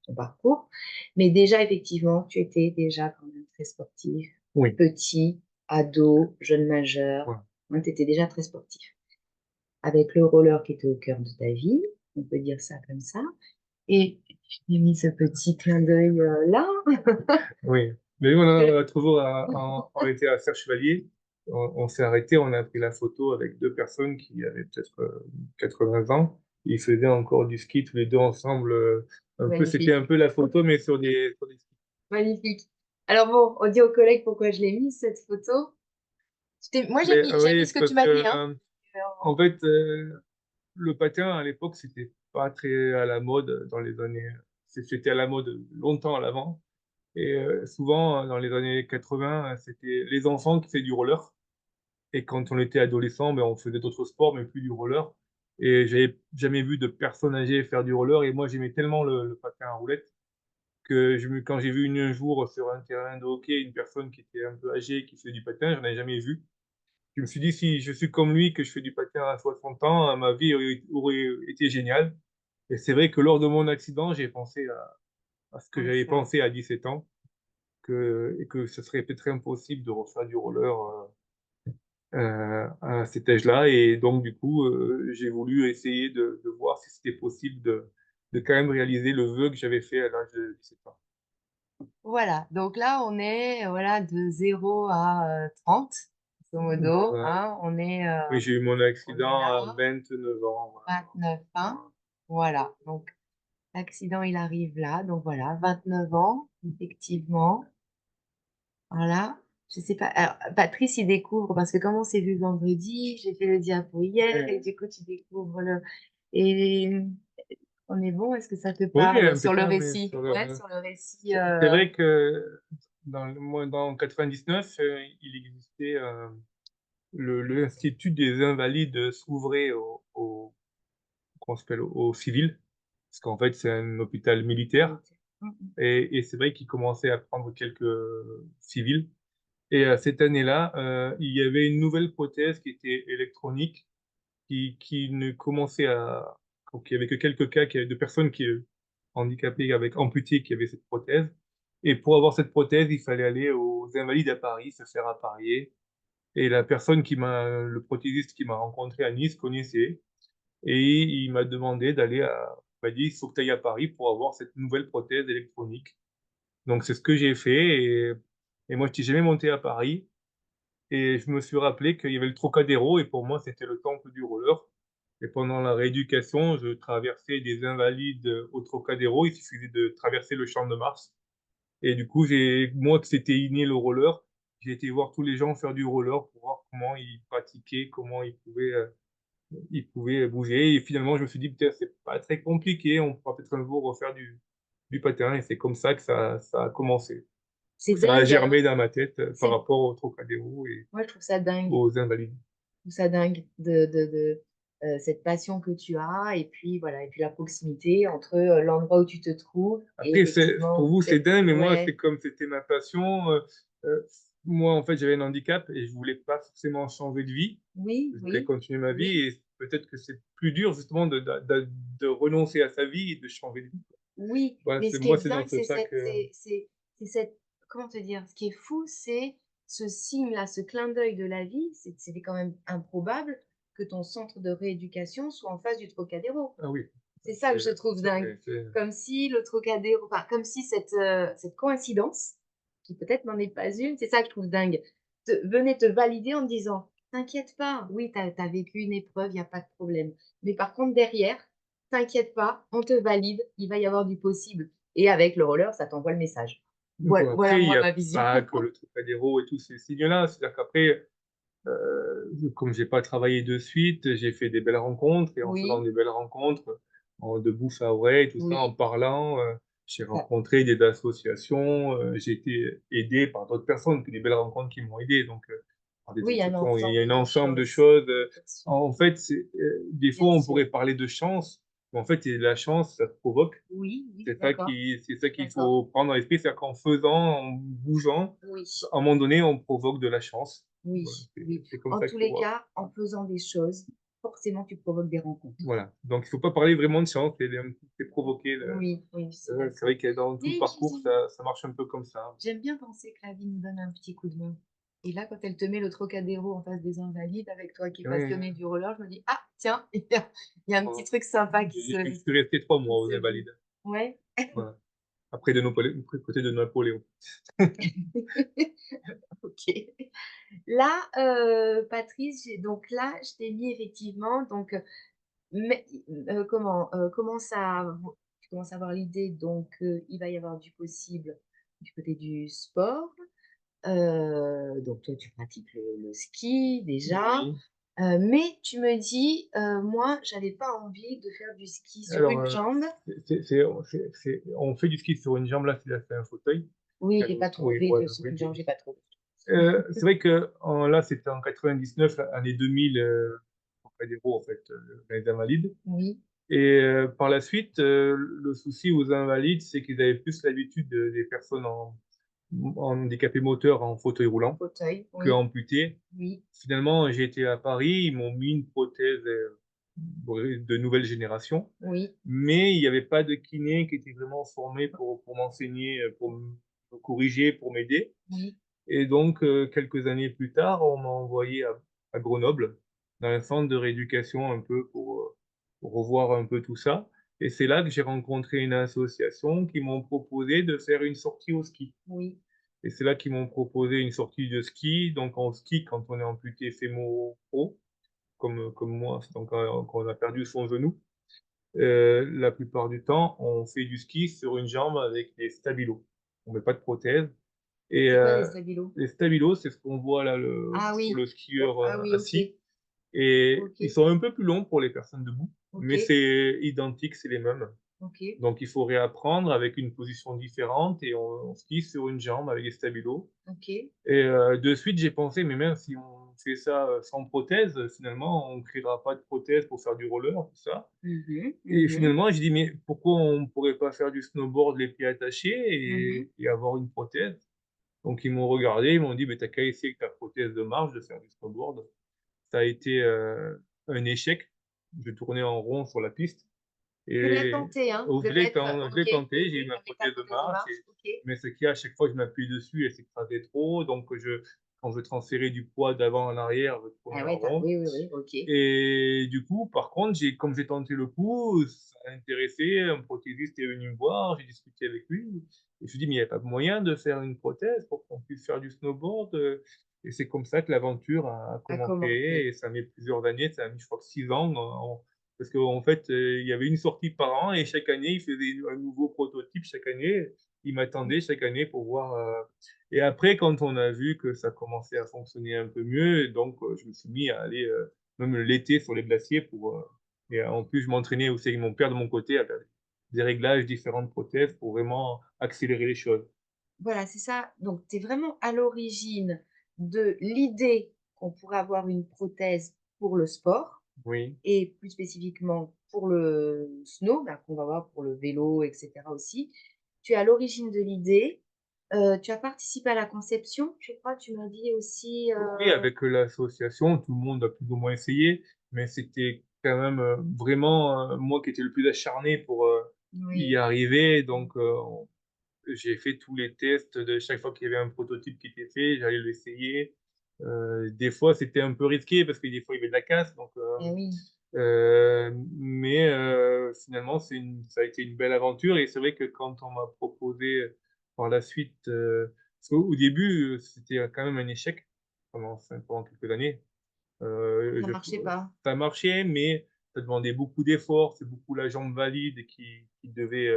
ton parcours. Mais déjà, effectivement, tu étais déjà quand même très sportif, Oui. petit, ado, jeune majeur. Voilà. Tu étais déjà très sportif. Avec le roller qui était au cœur de ta vie, on peut dire ça comme ça. Et j'ai mis ce petit clin d'œil là. Oui, mais nous, on a toujours on était à Serre-Chevalier. On s'est arrêté, on a pris la photo avec deux personnes qui avaient peut-être 80 ans. Ils faisaient encore du ski tous les deux ensemble. Un peu, c'était Magnifique. un peu la photo, mais sur des skis. Magnifique. Alors bon, on dit aux collègues pourquoi je l'ai mis, cette photo. Moi, j'ai Mais mis, j'ai mis oui, ce que tu parce m'as que dit, hein. en fait, le patin à l'époque, c'était pas très à la mode dans les années. C'était à la mode longtemps à l'avant. Et souvent, dans les années 80, c'était les enfants qui faisaient du roller. Et quand on était adolescent, ben, on faisait d'autres sports, mais plus du roller. et j'avais jamais vu de personnes âgées faire du roller. Et moi, j'aimais tellement le patin à roulettes que quand j'ai vu un jour sur un terrain de hockey une personne qui était un peu âgée qui faisait du patin, je n'en avais jamais vu. Je me suis dit, si je suis comme lui, que je fais du patin à 60 ans, ma vie aurait été géniale. Et c'est vrai que lors de mon accident, j'ai pensé à ce que à j'avais ça. pensé à 17 ans, et que ce serait peut-être impossible de refaire du roller à cet âge-là. Et donc, du coup, j'ai voulu essayer de voir si c'était possible de quand même réaliser le vœu que j'avais fait à l'âge de 17 ans. Voilà, donc là, on est voilà, de 0 à 30, grosso modo. Voilà. Hein, Oui, j'ai eu mon on est accident à là, 29 ans. Voilà. 29 ans. Voilà, donc l'accident, il arrive là. Donc voilà, 29 ans, effectivement. Voilà. Je sais pas. Alors, Patrice, il découvre, parce que comme on s'est vu vendredi, j'ai fait le diapo hier, et Ouais. du coup, tu découvres le. Et on est bon, est-ce que ça te Oui, parle sur le impeccable. récit? Ouais, sur le récit. C'est vrai que dans 99, il existait l'Institut des Invalides s'ouvrait comment ça s'appelle, aux civils, parce qu'en fait, c'est un hôpital militaire. Mhm. Et c'est vrai qu'il commençait à prendre quelques civils. Et cette année-là, il y avait une nouvelle prothèse qui était électronique, qui ne commençait à... Donc, il y avait que quelques cas de personnes qui handicapées avec amputés qui avaient cette prothèse. Et pour avoir cette prothèse, il fallait aller aux Invalides à Paris, se faire appareiller. Et le prothésiste qui m'a rencontré à Nice connaissait. Et il m'a demandé il m'a dit, il faut que tu ailles à Paris pour avoir cette nouvelle prothèse électronique. Donc, c'est ce que j'ai fait. Et moi, je n'étais jamais monté à Paris. Et je me suis rappelé qu'il y avait le Trocadéro. Et pour moi, c'était le temple du roller. Et pendant la rééducation, je traversais des Invalides au Trocadéro. Il suffisait de traverser le Champ de Mars. Et du coup, moi, que c'était inné le roller, j'ai été voir tous les gens faire du roller pour voir comment ils pratiquaient, comment ils pouvaient bouger. Et finalement, je me suis dit, peut-être, c'est pas très compliqué, on pourra peut-être un jour refaire du patin. Et c'est comme ça que ça a commencé. C'est Ça a dingue, hein. germé dans ma tête par C'est, rapport au Trocadéro et moi, je trouve ça dingue. aux Invalides. Je trouve ça dingue de cette passion que tu as et puis voilà, et puis la proximité entre l'endroit où tu te trouves et Après, pour effectivement, vous, c'est dingue, mais moi, ouais, c'est comme c'était ma passion. Moi, en fait, j'avais un handicap et je voulais pas forcément changer de vie. oui, Je voulais oui, continuer ma vie oui, et peut-être que c'est plus dur, justement, de renoncer à sa vie et de changer de vie. oui. Voilà, Mais ce qui moi, est c'est dans dingue, ce ça que. c'est cette, comment te dire, ce qui est fou, c'est ce signe-là, ce clin d'œil de la vie. C'était quand même improbable que ton centre de rééducation soit en face du Trocadéro. Ah oui, C'est ça que je trouve dingue. ouais, c'est- Comme si le Trocadéro, enfin, comme si cette coïncidence, qui peut-être n'en est pas une, c'est ça que je trouve dingue, venait te valider en te disant, t'inquiète pas, oui, t'as vécu une épreuve, il n'y a pas de problème. Mais par contre, derrière, t'inquiète pas, on te valide, il va y avoir du possible. Et avec le roller, ça t'envoie le message. Bon, Voilà après, il n'y moi a ma vision. pas que le Trocadéro et tous ces signes-là. C'est-à-dire qu'après, comme j'ai pas travaillé de suite, j'ai fait des belles rencontres et en faisant Oui, des belles rencontres, de bouche à oreille, tout ça, en oui, parlant, j'ai ça- rencontré des associations, j'ai été aidé par d'autres personnes, puis des belles rencontres qui m'ont aidé. Donc, par des oui, il y a un il y a ensemble un de ensemble de choses. choses. Bien sûr, En fait, des fois, bien on sûr. pourrait parler de chance, mais en fait, la chance, ça se provoque. Oui, oui, C'est ça qu'il d'accord, faut prendre dans l'esprit, c'est-à-dire qu'en faisant, en bougeant, oui. à un moment donné, on provoque de la chance. Voilà, Oui, oui. c'est comme En ça qu'il tous faut les voir. cas, en faisant des choses, forcément, tu provoques des rencontres. Voilà. Donc, il faut pas parler vraiment de chance, c'est provoquer. Oui, oui, je suis C'est vrai d'accord. que dans tout le Mais parcours, ça marche un peu comme ça. j'aime bien penser que la vie nous donne un petit coup de main. Et là, quand elle te met le Trocadéro en face des Invalides, avec toi qui es Ouais. passionné du roller, je me dis, ah, tiens, il y a un petit truc sympa Je suis resté 3 mois qui aux se joue. Invalides. Ouais. Voilà. Côté de Napoléon. Ok. Là, Patrice, donc là, je t'ai mis effectivement, donc mais commence tu commences à avoir l'idée, donc il va y avoir du possible du côté du sport. Donc toi, tu pratiques le ski déjà. Oui. Mais tu me dis, moi, j'avais pas envie de faire du ski sur Alors, une jambe. on fait du ski sur une jambe, là, c'est un fauteuil. Oui, j'ai pas Oui, trouvé voilà, sur oui. une jambe, j'ai pas trouvé. C'est vrai que là, c'était en 99, année 2000. pas des roues, en fait, les invalides. Oui, Et par la suite, le souci aux invalides, c'est qu'ils avaient plus l'habitude des personnes en handicapé moteur en fauteuil en roulant fauteuil, que oui, amputés. oui, Finalement, j'ai été à Paris, ils m'ont mis une prothèse de nouvelle génération, oui, mais il n'y avait pas de kiné qui était vraiment formé pour m'enseigner, pour me corriger, pour m'aider. oui. Et donc, quelques années plus tard, on m'a envoyé à Grenoble, dans un centre de rééducation un peu pour revoir un peu tout ça. Et c'est là que j'ai rencontré une association qui m'ont proposé de faire une sortie au ski. Oui, Et c'est là qu'ils m'ont proposé une sortie de ski. Donc, en ski, quand on est amputé fémoro, comme moi, donc quand on a perdu son genou, la plupart du temps, on fait du ski sur une jambe avec des stabilos. On met pas de prothèse. Et c'est quoi les stabilos? les stabilos, c'est ce qu'on voit là Ah sur oui, le skieur ah oui, ok, assis. Et ok, ils sont un peu plus longs pour les personnes debout, ok, mais c'est identique, c'est les mêmes. ok, Donc il faut réapprendre avec une position différente et on skie sur une jambe avec des stabilos. ok. Et de suite, j'ai pensé, mais même si on fait ça sans prothèse, finalement, on ne créera pas de prothèse pour faire du roller, tout ça. Mhm, Et mhm, finalement, j'ai dit, mais pourquoi on ne pourrait pas faire du snowboard les pieds attachés mhm. et avoir une prothèse? Donc ils m'ont regardé, ils m'ont dit, mais t'as qu'à essayer avec ta prothèse de marche de faire du snowboard. Ça a été un échec. Je tournais en rond sur la piste. Tu l'as Et tenté, hein, oh, de mettre, je ok, l'ai tenté, j'ai eu ma avec ta prothèse de prothèse de marche. marche, ok. Mais ce qui, à chaque fois que je m'appuie dessus, elle s'écrasait trop. Donc quand je transférais du poids d'avant en arrière, je tournais Ah en ouais, rond. oui, oui, oui, ok. Et du coup, par contre, comme j'ai tenté le coup, ça a intéressé, un prothésiste est venu me voir, j'ai discuté avec lui, et je me suis dit, mais il n'y a pas moyen de faire une prothèse pour qu'on puisse faire du snowboard. Et c'est comme ça que l'aventure a À commencé, commencer. et ça met plusieurs années, ça a mis, je crois, 6 ans, parce qu'en fait, il y avait une sortie par an, et chaque année, il faisait un nouveau prototype chaque année, il m'attendait chaque année pour voir. Et après, quand on a vu que ça commençait à fonctionner un peu mieux, donc je me suis mis à aller même l'été sur les glaciers et en plus je m'entraînais aussi avec mon père de mon côté à faire des réglages, différentes prothèses pour vraiment accélérer les choses. Voilà, c'est ça. Donc, tu es vraiment à l'origine de l'idée qu'on pourrait avoir une prothèse pour le sport Oui, et plus spécifiquement pour le snow, bah, qu'on va voir pour le vélo, etc. aussi. Tu es à l'origine de l'idée. Tu as participé à la conception, je crois, tu m'as dit aussi. oui, avec l'association, tout le monde a plus ou moins essayé, mais c'était quand même vraiment moi qui étais le plus acharné pour y Oui, arriver. Donc j'ai fait tous les tests de chaque fois qu'il y avait un prototype qui était fait, j'allais l'essayer. Des fois, c'était un peu risqué parce que des fois, il y avait de la casse. Donc, eh oui, mais finalement, ça a été une belle aventure. Et c'est vrai que quand on m'a proposé par la suite, parce qu'au début, c'était quand même un échec pendant quelques années. ça marchait pas. Ça marchait, mais ça demandait beaucoup d'efforts. C'est beaucoup la jambe valide qui devait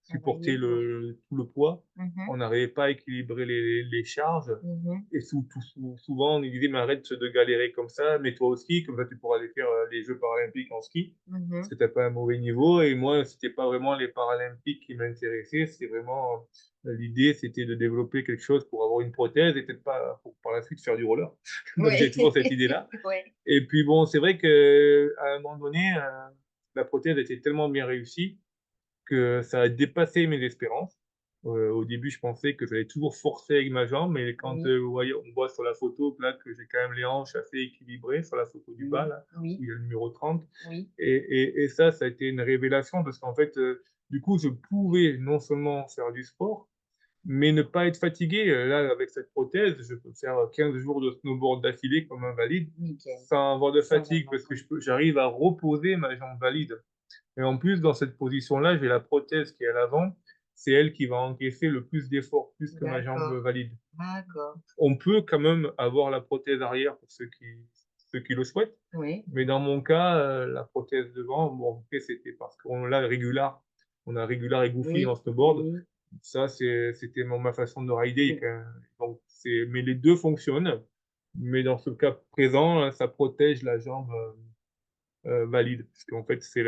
supporter Travailler, oui. tout le poids. Mhm, On n'arrivait pas à équilibrer les charges. mhm, Et souvent, on nous disait, mais arrête de galérer comme ça, mets-toi au ski, comme ça tu pourras aller faire les Jeux paralympiques en ski, parce mhm. que t'as pas un mauvais niveau. Et moi, c'était pas vraiment les paralympiques qui m'intéressaient, c'était vraiment, l'idée, c'était de développer quelque chose pour avoir une prothèse et peut-être pas pour par la suite faire du roller. Donc j'ai Oui, toujours cette idée-là. ouais, Et puis bon, c'est vrai que à un moment donné, la prothèse était tellement bien réussie que ça a dépassé mes espérances. Au début, je pensais que j'allais toujours forcer avec ma jambe, mais quand oui, on voit sur la photo là, que j'ai quand même les hanches assez équilibrées sur la photo du bas, oui, là, où oui, il y a le numéro 30. oui, Et ça a été une révélation parce qu'en fait, du coup, je pouvais non seulement faire du sport, mais ne pas être fatigué. Là, avec cette prothèse, je peux faire 15 jours de snowboard d'affilée comme un valide nickel. sans avoir de Ça va fatigue parce que vraiment. j'arrive à reposer ma jambe valide. Et en plus, dans cette position-là, j'ai la prothèse qui est à l'avant. C'est elle qui va encaisser le plus d'efforts, plus que ma jambe D'accord, valide. d'accord. On peut quand même avoir la prothèse arrière pour ceux qui le souhaitent. Oui, Mais dans mon cas, la prothèse devant, bon, après, c'était parce qu'on l'a régular. On a régular et goofy en oui, snowboard. oui, Ça, c'était ma façon de rider. oui. Donc, mais les deux fonctionnent. Mais dans ce cas présent, ça protège la jambe valide. Parce qu'en fait, c'est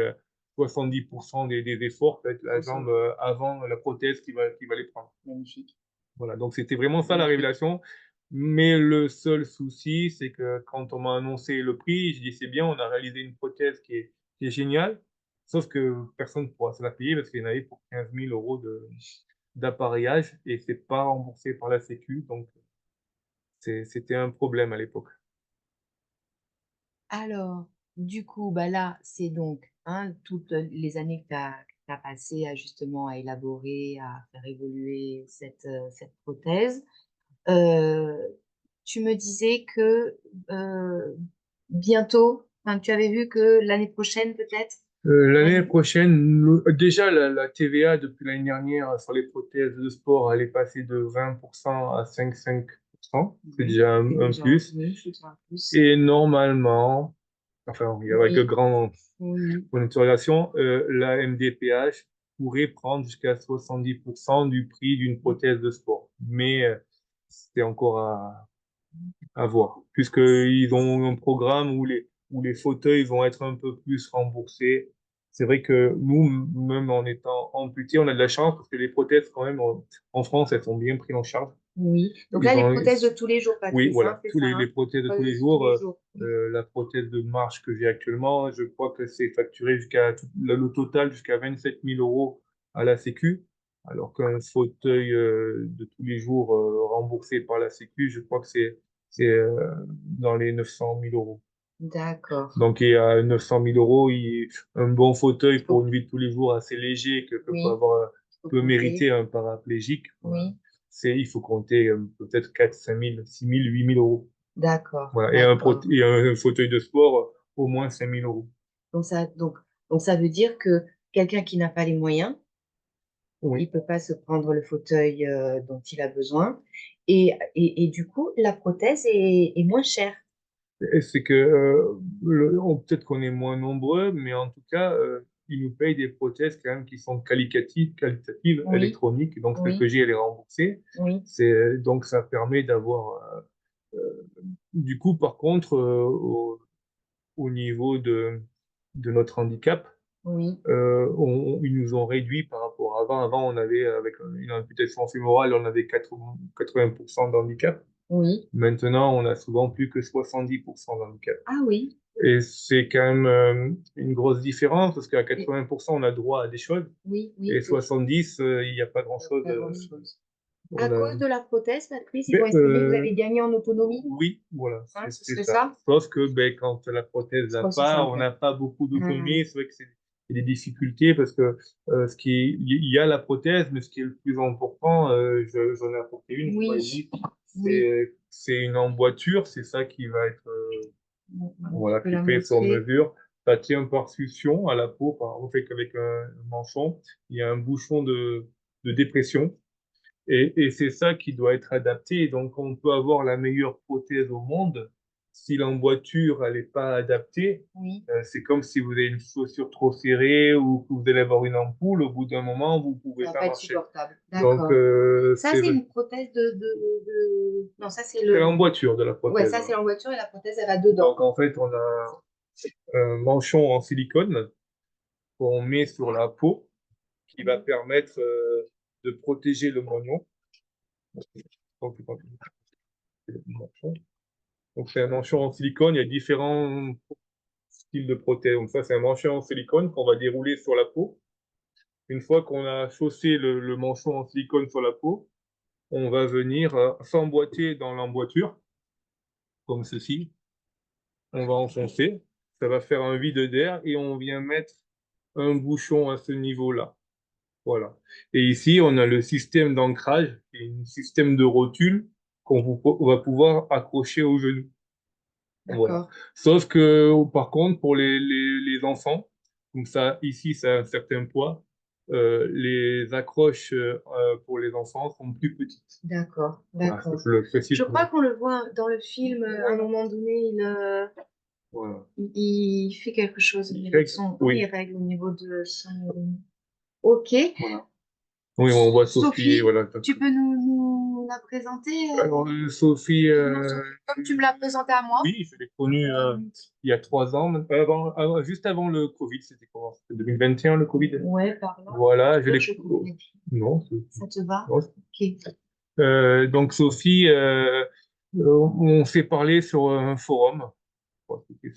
70% des efforts, peut être la jambe Ensemble. avant la prothèse qui va les prendre. Magnifique, Voilà, donc c'était vraiment ça la magnifique. révélation. Mais le seul souci, c'est que quand on m'a annoncé le prix, je dis c'est bien, on a réalisé une prothèse qui est géniale, sauf que personne ne pourra se la payer parce qu'il y en avait pour 15 000 euros d'appareillage et c'est pas remboursé par la Sécu, donc c'était un problème à l'époque. Alors, du coup, bah là, c'est donc hein, toutes les années que tu as passées à justement à élaborer, à faire évoluer cette prothèse. Euh, Tu me disais que bientôt, enfin, tu avais vu que l'année prochaine peut-être. L'année Ouais. prochaine, déjà la TVA depuis l'année dernière sur les prothèses de sport, elle est passée de 20% à 5,5%. C'est Oui, déjà c'est un déjà, plus. oui, c'est déjà un plus. Et normalement, enfin, il y a avec Oui, grand oui, point d'interrogation, la MDPH pourrait prendre jusqu'à 70% du prix d'une prothèse de sport. Mais c'est encore à voir, puisqu'ils ont un programme où les fauteuils vont être un peu plus remboursés. C'est vrai que nous, même en étant amputés, on a de la chance parce que les prothèses, quand même, en France, elles sont bien prises en charge. oui. Donc là, Ils les ont, prothèses de tous les jours, oui, Patrice, hein, voilà, c'est tous ça, les hein? prothèses de tous les Prothèses de tous jours, les jours. Oui, la prothèse de marche que j'ai actuellement, je crois que c'est facturé jusqu'à le total jusqu'à 27 000 euros à la Sécu, alors qu'un fauteuil de tous les jours remboursé par la Sécu, je crois que c'est dans les 900 000 euros. d'accord. Donc, il y a 900 000 euros, un bon fauteuil Il faut, pour une vie de tous les jours assez léger que peut oui, avoir, il faut peut mériter compter. un paraplégique. Voilà. Oui, Il faut compter peut-être 4, 5 000, 6 000, 8 000 euros. d'accord, Voilà. d'accord. Et un fauteuil de sport, au moins 5 000 euros. Donc ça, donc ça veut dire que quelqu'un qui n'a pas les moyens, Oui. il peut pas se prendre le fauteuil dont il a besoin. Et du coup, la prothèse est moins chère. Et c'est que, peut-être qu'on est moins nombreux, mais en tout cas, ils nous payent des prothèses quand même qui sont qualitatives, Oui, électroniques. Donc, celle que oui, j'ai, elle est remboursée. oui, Donc, ça permet d'avoir, du coup, par contre, au niveau de notre handicap, oui, ils nous ont réduit par rapport à avant. Avant, on avait, avec une amputation fémorale, on avait 80% d'handicap. oui. Maintenant, on a souvent plus que 70% d'handicap. Ah oui. Et c'est quand même une grosse différence parce qu'à Et- 80%, on a droit à des choses oui, et oui, oui. 70, il n'y a pas grand-chose. Pas grand-chose. À On a... cause de la prothèse, Patrice, ils Mais, ont estimé que vous avez gagné en autonomie, oui, voilà, hein, ce c'est serait ça. ça? Sauf que ben, quand la prothèse Je n'a crois que c'est ça pas, en on fait. n'a pas beaucoup Hum, d'autonomie. C'est vrai que c'est des difficultés parce que il y a la prothèse, mais ce qui est le plus important, j'en ai apporté une, vous m'avez oui, dit, oui. c'est une emboîture, c'est ça qui va être Tu voilà, peux qui la fait sur montrer. mesure. Ça tient par succion à la peau, on fait qu'avec un manchon. Il y a un bouchon de dépression. Et c'est ça qui doit être adapté. Donc, on peut avoir la meilleure prothèse au monde. Si l'emboîture, elle n'est pas adaptée, Oui. c'est comme si vous avez une chaussure trop serrée ou que vous allez avoir une ampoule. Au bout d'un moment, vous ne pouvez Ça va pas pas être marcher. supportable. Donc, D'accord. Ça, c'est c'est une prothèse Non, ça, c'est c'est le... l'emboîture de la Ouais, prothèse, ça, c'est hein. l'emboîture et la prothèse, elle va dedans. Donc, en fait, on a un manchon en silicone qu'on met sur la peau qui va permettre de protéger le moignon. Donc, c'est un manchon en silicone. Il y a différents styles de prothèses. Donc, ça, c'est un manchon en silicone qu'on va dérouler sur la peau. Une fois qu'on a chaussé le manchon en silicone sur la peau, on va venir s'emboîter dans l'emboîture, comme ceci. On va enfoncer. Ça va faire un vide d'air et on vient mettre un bouchon à ce niveau-là. Voilà. Et ici, on a le système d'ancrage, qui est un système de rotule on va pouvoir accrocher au genou. Voilà. D'accord. Sauf que, par contre, pour les enfants, donc ça, ici, ça a un certain poids, les accroches pour les enfants sont plus petites. D'accord. Voilà, ça, D'accord. je le précise Je crois pour... qu'on le voit dans le film, à un moment donné, Voilà. il fait quelque chose au niveau de son... Oui, il Oui, règle au niveau de son... Ok. voilà. Oui, on voit Sophie, Sophie, voilà. tu peux nous la présenter Alors, Sophie, comme tu me l'as présentée à moi? oui, je l'ai connue il y a 3 ans, juste avant le Covid, c'était comment? C'était 2021, le Covid? Ouais, par là. Voilà, je Donc, l'ai... je connais. Non, Ça te va? non. Ok. Donc Sophie, On s'est parlé sur un forum, je crois que c'était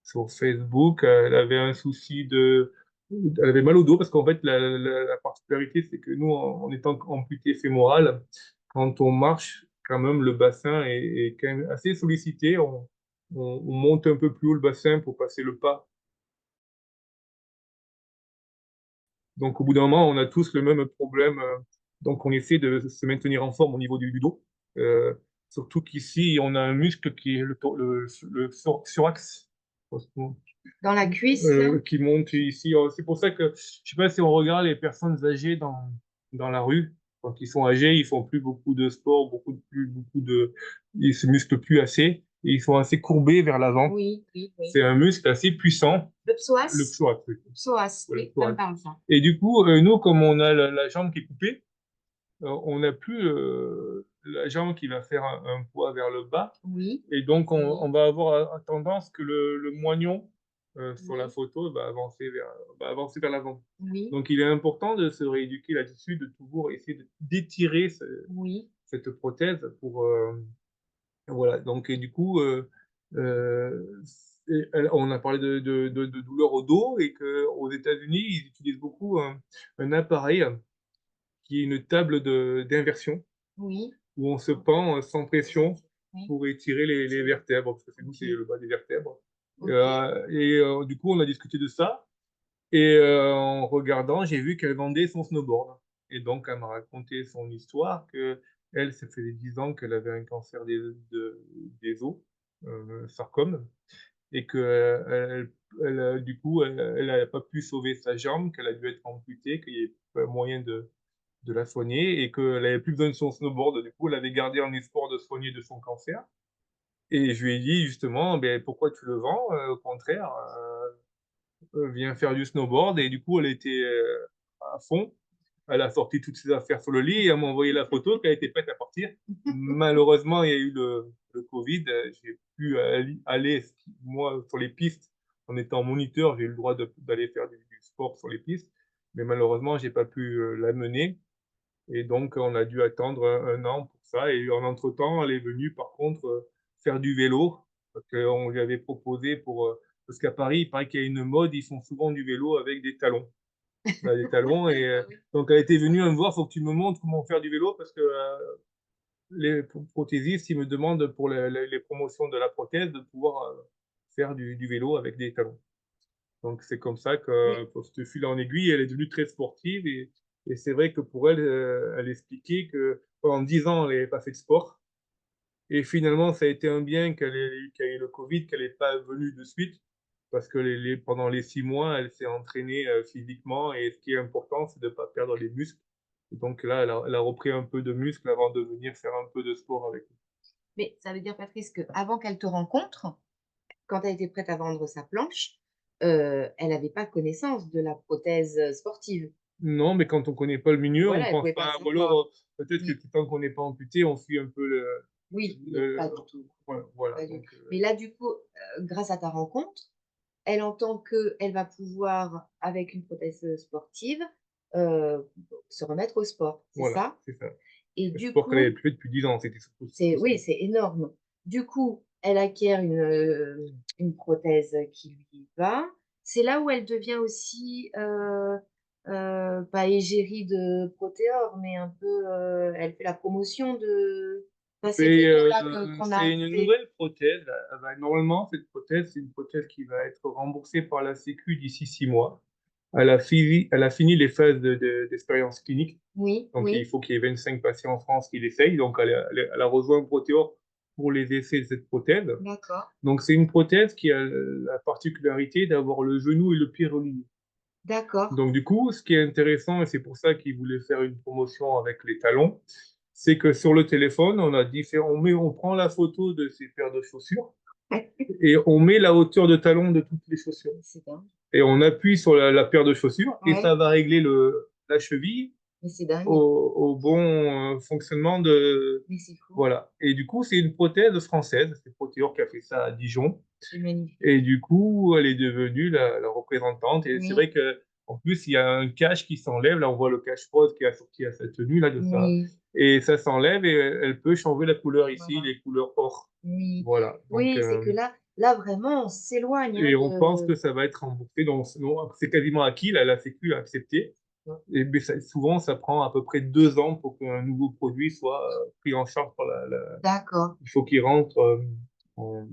sur Facebook. Elle avait un souci elle avait mal au dos parce qu'en fait, la particularité, c'est que nous, en étant amputé fémoral, quand on marche, quand même, le bassin est quand même assez sollicité. On monte un peu plus haut le bassin pour passer le pas. Donc, au bout d'un moment, on a tous le même problème. Donc, on essaie de se maintenir en forme au niveau du dos. Euh, Surtout qu'ici, on a un muscle qui est le thorax, Dans la cuisse, là? qui monte ici. C'est pour ça que, je sais pas si on regarde les personnes âgées dans la rue, quand ils sont âgés, ils font plus beaucoup de sport, ils se musclent plus assez, et ils sont assez courbés vers l'avant. Oui, oui, oui. C'est un muscle assez puissant, Le le psoas? psoas. Oui. Psoas, Voilà, le oui, ça me psoas. parle, ça. Et du coup, nous, comme on a la jambe qui est coupée, on n'a plus la jambe qui va faire un poids vers le bas. Oui, Et donc, oui, on va avoir tendance que le moignon sur la oui, photo va avancer vers l'avant. oui, Donc, il est important de se rééduquer là-dessus, de toujours essayer d'étirer oui, cette prothèse pour. Voilà. Donc, et du coup, on a parlé de douleur au dos et qu'aux États-Unis, ils utilisent beaucoup un appareil qui est une table d'inversion oui, où on se pend sans pression oui. pour étirer les vertèbres, parce que c'est nous, c'est Ok, le bas des vertèbres. ok. Du coup, on a discuté de ça, et en regardant, j'ai vu qu'elle vendait son snowboard. Et donc, elle m'a raconté son histoire, que elle, ça faisait 10 ans qu'elle avait un cancer des os, sarcome, et que du coup, elle n'a pas pu sauver sa jambe, qu'elle a dû être amputée, qu'il n'y avait pas moyen de la soigner et qu'elle avait plus besoin de son snowboard. Du coup, elle avait gardé en espoir de soigner de son cancer. Et je lui ai dit justement, ben, pourquoi tu le vends? Au contraire, viens faire du snowboard. Et du coup, elle était à fond. Elle a sorti toutes ses affaires sur le lit et elle m'a envoyé la photo qu'elle était prête à partir. Malheureusement, il y a eu le Covid. J'ai pu aller, moi, sur les pistes. En étant moniteur, j'ai eu le droit d'aller faire du sport sur les pistes. Mais malheureusement, j'ai pas pu la mener. Et donc, on a dû attendre un an pour ça. Et en entre-temps, elle est venue, par contre, faire du vélo. Parce qu'on lui avait proposé parce qu'à Paris, il paraît qu'il y a une mode, ils font souvent du vélo avec des talons. On a des talons. Et Ah oui. donc, elle était venue me voir, faut que tu me montres comment faire du vélo. Parce que les prothésistes, ils me demandent pour les promotions de la prothèse de pouvoir faire du vélo avec des talons. Donc, c'est comme ça que, Oui, pour se fil en aiguille, elle est devenue très sportive. Et c'est vrai que pour elle, elle expliquait que pendant 10 ans, elle n'avait pas fait de sport. Et finalement, ça a été un bien qu'elle ait eu le Covid, qu'elle n'est pas venue de suite. Parce que pendant les 6 mois, elle s'est entraînée physiquement. Et ce qui est important, c'est de ne pas perdre les muscles. Et donc là, elle a repris un peu de muscles avant de venir faire un peu de sport avec nous. mais ça veut dire, Patrice, qu'avant qu'elle te rencontre, quand elle était prête à vendre sa planche, elle n'avait pas connaissance de la prothèse sportive. Non, mais quand on connaît pas le milieu, on Voilà, elle pense pouvait pas pas. Ou alors, savoir. peut-être que Oui, tant qu'on n'est pas amputé, on suit un peu oui, oui, pas le- du tout. voilà. Voilà. Pas du Donc, Mais là, du coup, grâce à ta rencontre, elle entend qu'elle va pouvoir, avec une prothèse sportive, euh, se remettre au sport, c'est voilà, ça? c'est ça. Et Le du sport qu'elle avait coup, plus fait depuis 10 ans, c'était surtout ça. oui, c'est énorme. Du coup, elle acquiert une prothèse qui lui va. C'est là où elle devient aussi, pas égérie de Protéor, mais un peu, elle fait la promotion de ces vélos-là qu'on C'est a une fait. nouvelle prothèse. Normalement, cette prothèse, c'est une prothèse qui va être remboursée par la Sécu d'ici 6 mois. Elle a fini les phases d'expérience clinique. Oui, Donc, il oui, faut qu'il y ait 25 patients en France qui l'essayent. Donc, elle a rejoint Protéor pour les essais de cette prothèse. d'accord, Donc, c'est une prothèse qui a la particularité d'avoir le genou et le pied reliés. d'accord. Donc, du coup, ce qui est intéressant, et c'est pour ça qu'ils voulaient faire une promotion avec les talons, c'est que sur le téléphone, on prend la photo de ces paires de chaussures et on met la hauteur de talon de toutes les chaussures. C'est dingue. Et on appuie sur la paire de chaussures et ça Ouais, va régler la cheville mais c'est dingue. au bon fonctionnement de. Mais c'est fou. Voilà. Et du coup, c'est une prothèse française. C'est Protéor qui a fait ça à Dijon. C'est magnifique. Et du coup, elle est devenue la représentante. Et c'est Oui, vrai que En plus, il y a un cache qui s'enlève. Là, on voit le cache rose qui a sorti à sa tenue, là, de ça. Oui, Et ça s'enlève et elle peut changer la couleur ici, voilà. les couleurs or. Oui, Voilà. Donc, oui, c'est que là vraiment, on s'éloigne hein, et on pense de. que ça va être remboursé. Donc, c'est quasiment acquis. Là, la Sécu a accepté. Et mais souvent, ça prend à peu près 2 ans pour qu'un nouveau produit soit pris en charge par D'accord, il faut qu'il rentre en,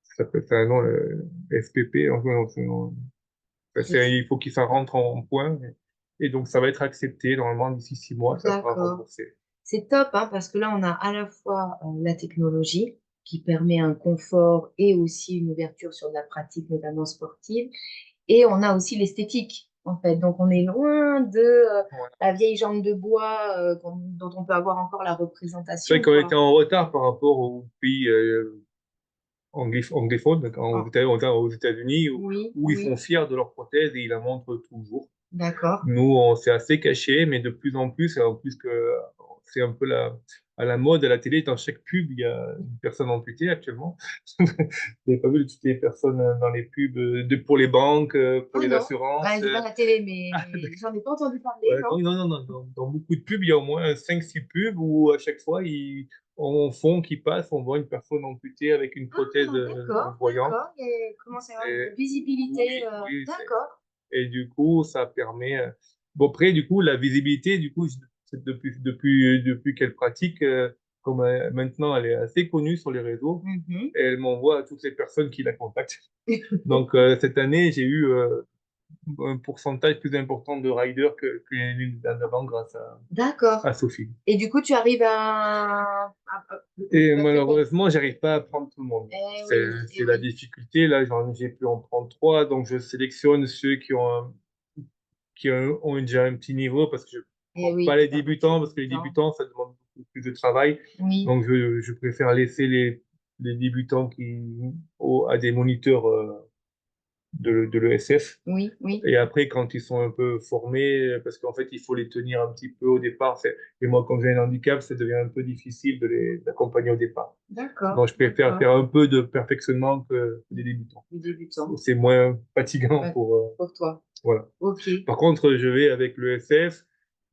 ça s'appelle ça un nom, SPP. Il faut qu'il ça rentre en point. Et donc, ça va être accepté. Normalement, d'ici 6 mois, ça sera d'accord. remboursé. C'est top, hein, parce que là, on a à la fois la technologie qui permet un confort et aussi une ouverture sur de la pratique, notamment sportive, et on a aussi l'esthétique, en fait. Donc, on est loin de Voilà. la vieille jambe de bois dont on peut avoir encore la C'est vrai représentation, qu'on était quoi. en retard par rapport aux pays anglophones, donc Ah, aux États-Unis, oui, où ils sont oui, fiers de leur prothèse et ils la montrent toujours. d'accord. Nous, on s'est assez caché, mais de plus en plus, et en plus que c'est un peu à la mode à la télé, dans chaque pub, il y a une personne amputée actuellement. Vous n'avez pas vu toutes les personnes dans les pubs pour les banques, pour Ah les non, assurances. ouais, j'ai pas la télé, Ah, mais j'en ai pas entendu parler, ouais, non? non, non, non, dans beaucoup de pubs, il y a au moins 5 6 pubs où à chaque fois, en fond qui passe, on voit une personne amputée avec une prothèse Ah, d'accord, voyante. d'accord. Il commence à y avoir une Et, visibilité. oui, oui, D'accord. et du coup, ça permet. Bon, après, du coup, la visibilité, du coup, c'est depuis qu'elle pratique, comme maintenant elle est assez connue sur les réseaux, Mhm. et elle m'envoie à toutes les personnes qui la contactent. Donc, cette année, j'ai eu un pourcentage plus important de riders que l'année d'avant grâce D'accord. à Sophie. Et du coup, tu arrives Et à faire quoi? malheureusement, j'arrive pas à prendre tout le monde. Eh C'est, oui, eh c'est la oui, difficulté. Là, j'ai pu en prendre 3, donc je sélectionne ceux qui ont déjà un petit niveau parce que je eh prends oui, pas t'es les pas prêté débutants parce que les temps. débutants, ça demande beaucoup plus de travail. Oui, Donc, je préfère laisser les débutants à des moniteurs de l'ESF. oui, oui. Et après, quand ils sont un peu formés, parce qu'en fait, il faut les tenir un petit peu au départ. Et moi, quand j'ai un handicap, ça devient un peu difficile de les accompagner au départ. D'accord, Donc, je préfère d'accord. faire un peu de perfectionnement que des débutants. Du débutant. C'est moins fatigant Ouais, pour, pour toi. voilà. Ok. Par contre, je vais avec le SF,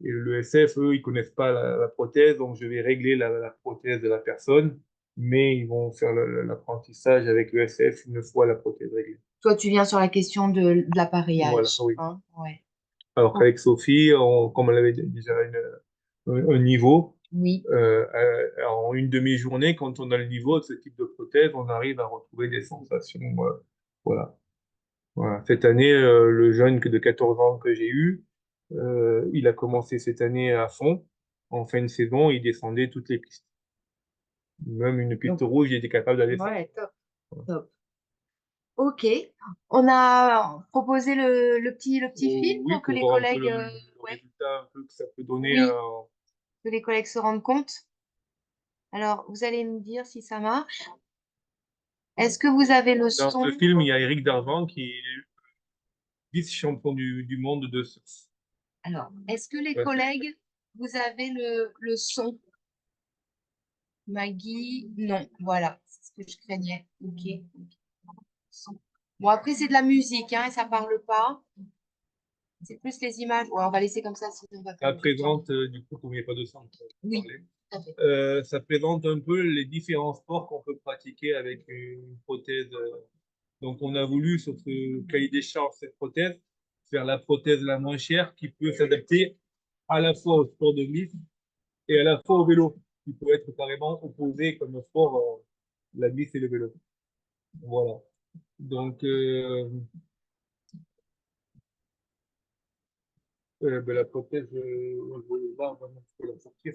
et le SF, eux, ils connaissent pas la prothèse, donc je vais régler la prothèse de la personne, mais ils vont faire l'apprentissage avec le SF une fois la prothèse réglée. Toi, tu viens sur la question de Voilà, l'appareillage, oui. hein? Ouais. Alors Oh, qu'avec Sophie, comme elle avait déjà un niveau, oui. en une demi-journée, quand on a le niveau de ce type de prothèse, on arrive à retrouver des sensations. Voilà. Voilà. Cette année, le jeune de 14 ans que j'ai eu, il a commencé cette année à fond. En fin de saison, il descendait toutes les pistes. Même une piste Donc, rouge, il était capable d'aller descendre. ouais, top, top. Ok. On a proposé le petit film Oui, pour que pour les voir un peu collègues, le ouais, résultat un peu que ça peut donner. oui, que les collègues se rendent compte. Alors, vous allez me dire si ça marche. Est-ce que vous avez le Dans ce son? film, il y a Eric Darvan qui est vice-champion du monde de surf. Alors, est-ce que les Ouais. collègues, vous avez le son? Maggie, non, voilà, c'est ce que je craignais. Ok. Son. Bon, après, c'est de la musique, hein, et ça parle pas. C'est plus les images. Ouais, on va laisser comme ça, sinon on va Ça perdre du temps. présente, du coup, comme il n'y a pas de sang, on peut Oui, parler. tout à fait. Ça présente un peu les différents sports qu'on peut pratiquer avec une prothèse. Donc, on a voulu, sur ce cahier des charges, cette prothèse, faire la prothèse la moins chère qui peut s'adapter à la fois au sport de glisse et à la fois au vélo, qui peut être carrément opposé comme au sport, la glisse et le vélo. Voilà. Donc, ben, la prothèse, là, vraiment, je peux la sortir.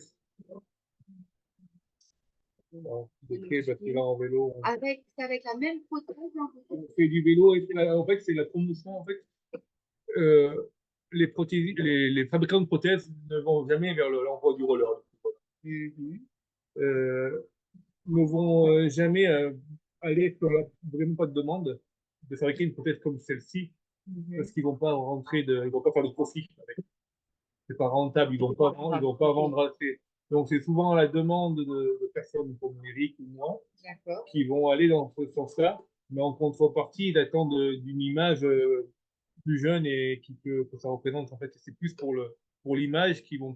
Alors, parce que là, en vélo, C'est avec la même prothèse, hein, on fait du vélo et en fait, c'est la promotion. En fait, euh, les fabricants de prothèses ne vont jamais vers l'emploi du roller. Mhm. Euh, ne vont jamais aller sur vraiment pas de demande de fabriquer une prothèse comme celle-ci parce Mhm. qu'ils vont pas ils vont pas faire de profit avec. C'est pas rentable, ils vont pas vendre assez. Donc c'est souvent la demande de personnes comme Eric ou moi D'accord. qui vont aller dans ce sens-là, mais en contrepartie, ils attendent d'une image. plus jeune et que ça représente, en fait, c'est plus pour l'image qui vont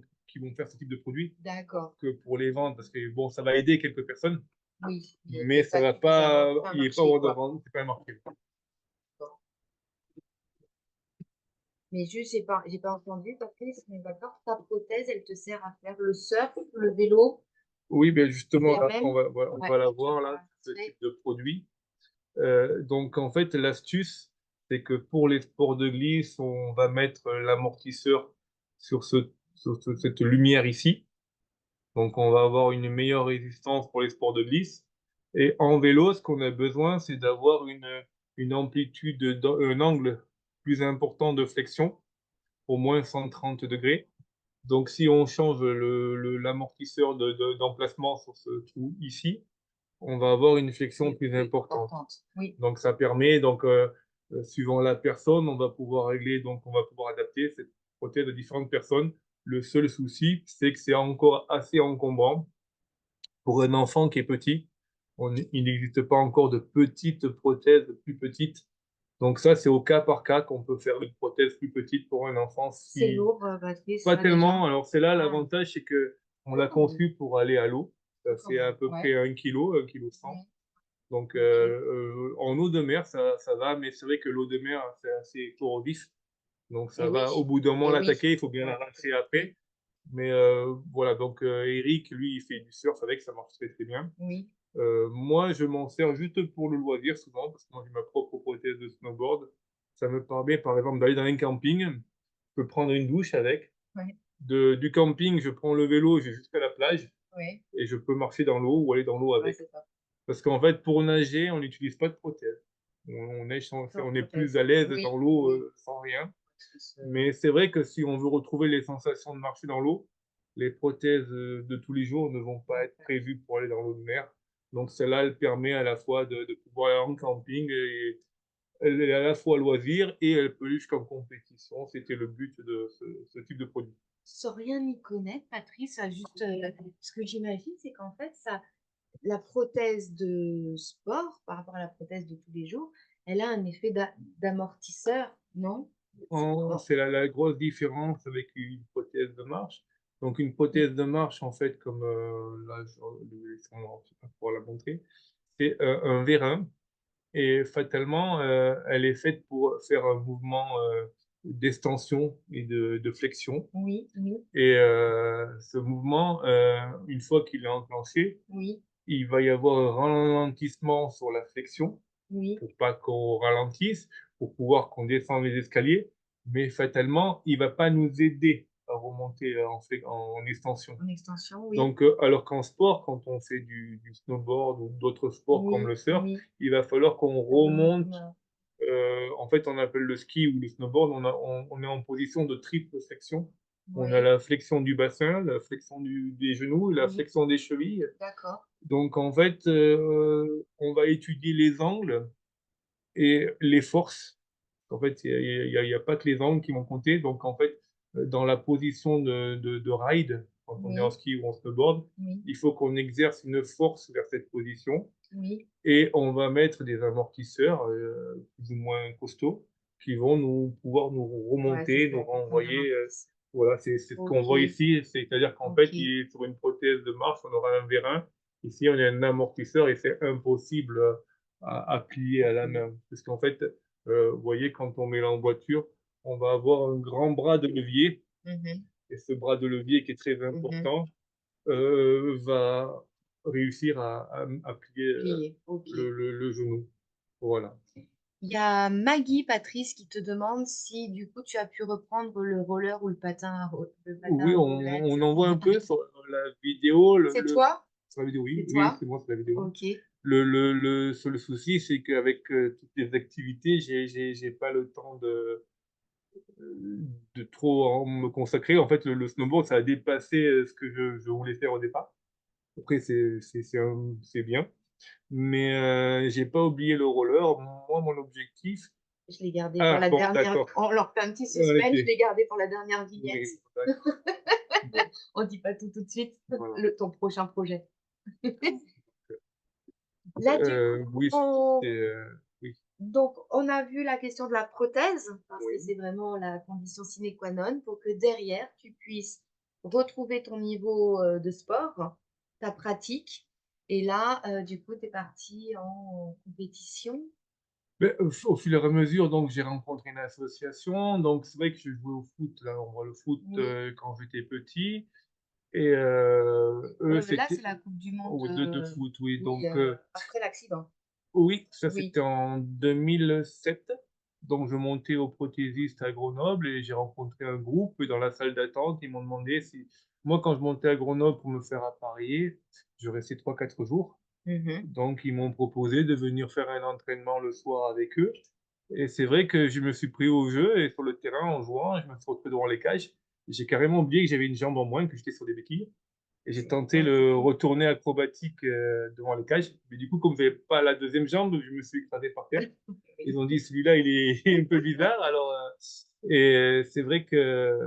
faire ce type de produit D'accord. que pour les ventes, parce que bon, ça va aider quelques personnes, Oui, mais ça va pas, il est pas marché, hors de quoi. vente, c'est pas un marché. Mais juste, j'ai pas entendu, Patrice, mais d'accord, ta prothèse, elle te sert à faire le surf, le vélo, Oui, ben justement, la là, même. on Ouais, va la tu voir, vas là, ce montrer. type de produit. Donc, en fait, l'astuce, c'est que pour les sports de glisse, on va mettre l'amortisseur sur cette lumière ici. Donc, on va avoir une meilleure résistance pour les sports de glisse. Et en vélo, ce qu'on a besoin, c'est d'avoir une amplitude, un angle plus important de flexion, au moins 130 degrés. Donc, si on change l'amortisseur d'emplacement sur ce trou ici, on va avoir une flexion plus importante. Oui, Donc, ça permet, donc, suivant la personne, on va pouvoir régler, donc, on va pouvoir adapter cette prothèse à différentes personnes. Le seul souci, c'est que c'est encore assez encombrant pour un enfant qui est petit. Il n'existe pas encore de petites prothèses plus petites. Donc, ça, c'est au cas par cas qu'on peut faire une prothèse plus petite pour un enfant c'est si, lourd, Patrice, pas ça, déjà. tellement. Alors, c'est là Ah. l'avantage, c'est que on l'a conçu pour aller à l'eau. Ça fait à peu près 1 kilo 100. Ouais. Donc, Ok. en eau de mer, ça va, mais c'est vrai que l'eau de mer, c'est assez corrosif. Donc, Et ça oui, va, au bout d'un moment, et oui. l'attaquer, il faut bien Ouais. l'arracher après. Mais voilà, donc Eric, lui, il fait du surf avec, ça marche très très bien. Oui, Moi, je m'en sers juste pour le loisir souvent, parce que moi, j'ai ma propre prothèse de snowboard. Ça me permet, par exemple, d'aller dans un camping. Je peux prendre une douche avec. ouais, Du camping, je prends le vélo, je vais jusqu'à la plage ouais. et je peux marcher dans l'eau ou aller dans l'eau Ouais, avec. c'est ça. Parce qu'en fait, pour nager, on n'utilise pas de prothèse. Sans On est plus prothèse. à l'aise Oui, dans l'eau oui. sans rien. Parce que Mais c'est vrai que si on veut retrouver les sensations de marcher dans l'eau, les prothèses de tous les jours ne vont pas être prévues pour aller dans l'eau de mer. Donc celle-là, elle permet à la fois de pouvoir aller en camping et elle est à la fois loisir et elle peut aller jusqu'en compétition. C'était le but de ce type de produit. sans rien y connaître, Patrice, juste ce que j'imagine, c'est qu'en fait, ça, la prothèse de sport par rapport à la prothèse de tous les jours, elle a un effet d'amortisseur, non? Bon, C'est la grosse différence avec une prothèse de marche. Donc, une prothèse de marche, en fait, comme là, je sais pas pour la montrer, c'est un vérin et fatalement, elle est faite pour faire un mouvement d'extension et de flexion. oui, oui, Et ce mouvement, une fois qu'il est enclenché, oui, il va y avoir un ralentissement sur la flexion oui, pour pas qu'on ralentisse, pour pouvoir qu'on descende les escaliers, mais fatalement, il va pas nous aider à remonter en extension. en extension, oui, Donc, alors qu'en sport, quand on fait du snowboard ou d'autres sports comme oui, le surf, oui. il va falloir qu'on Ça remonte, remonte. En fait, on appelle le ski ou le snowboard, on est en position de triple flexion. On a oui, la flexion du bassin, la flexion des genoux et la oui, flexion des chevilles. d'accord, Donc, en fait, on va étudier les angles et les forces. En fait, il y a pas que les angles qui vont compter. Donc, en fait, dans la position de ride, quand on est en oui, ski ou en snowboard, oui, il faut qu'on exerce une force vers cette position oui, et on va mettre des amortisseurs plus ou moins costauds qui vont pouvoir nous ouais, c'est remonter, ça, nous pour prendre un renvoyer. indice. Voilà, c'est ce qu'on Ok, voit ici. C'est-à-dire qu'en ok, fait, sur une prothèse de marche, on aura un vérin. Ici, on a un amortisseur et c'est impossible à plier à la main. Parce qu'en fait, vous voyez, quand on met en voiture, on va avoir un grand bras de levier. mhm, Et ce bras de levier qui est très mhm. important va réussir à plier Plié, ok. le genou. Voilà. Il y a Maggie, Patrice, qui te demande si du coup tu as pu reprendre le roller ou le patin Oui, à roulettes. on en voit un peu sur la vidéo. C'est toi? Sur la vidéo, C'est oui, oui, toi? c'est moi sur la vidéo. Ok. Le seul souci, c'est qu'avec toutes les activités, j'ai pas le temps de trop me consacrer. En fait, le snowboard, ça a dépassé ce que je voulais faire au départ. Après, c'est bien. Mais j'ai pas oublié le roller. Moi, mon objectif. Je l'ai gardé pour Ah, la bon, dernière. d'accord. On leur fait un petit En suspense, je effet. l'ai gardé pour la dernière vignette. Oui, d'accord. Bon, On dit pas tout de suite. voilà. Ton prochain projet. Là, du coup, Oui, c'est, oui. Donc, on a vu la question de la prothèse, parce que Oui. c'est vraiment la condition sine qua non pour que derrière, tu puisses retrouver ton niveau de sport, ta pratique. Et là, du coup, tu es parti en compétition. Mais, au fur et à mesure, donc j'ai rencontré une association. Donc c'est vrai que je jouais au foot, là, on voit le foot Oui. quand j'étais petit. Et eux, Là, c'était c'est la Coupe du Monde, de foot, oui. oui, Donc après l'accident. oui, ça Oui. c'était en 2007. Donc je montais au prothésiste à Grenoble et j'ai rencontré un groupe. Et dans la salle d'attente, ils m'ont demandé si moi, quand je montais à Grenoble pour me faire appareiller, je restais 3 4 jours. Mhm. Donc, ils m'ont proposé de venir faire un entraînement le soir avec eux. Et c'est vrai que je me suis pris au jeu et sur le terrain, en jouant, je me suis retrouvé devant les cages. J'ai carrément oublié que j'avais une jambe en moins, que j'étais sur des béquilles. Et j'ai C'est tenté le compliqué. retourné acrobatique devant les cages. Mais du coup, comme j'avais pas la deuxième jambe, je me suis écrasé par terre. Ils Oui. ont dit, celui-là, il est un peu bizarre. Alors, et c'est vrai que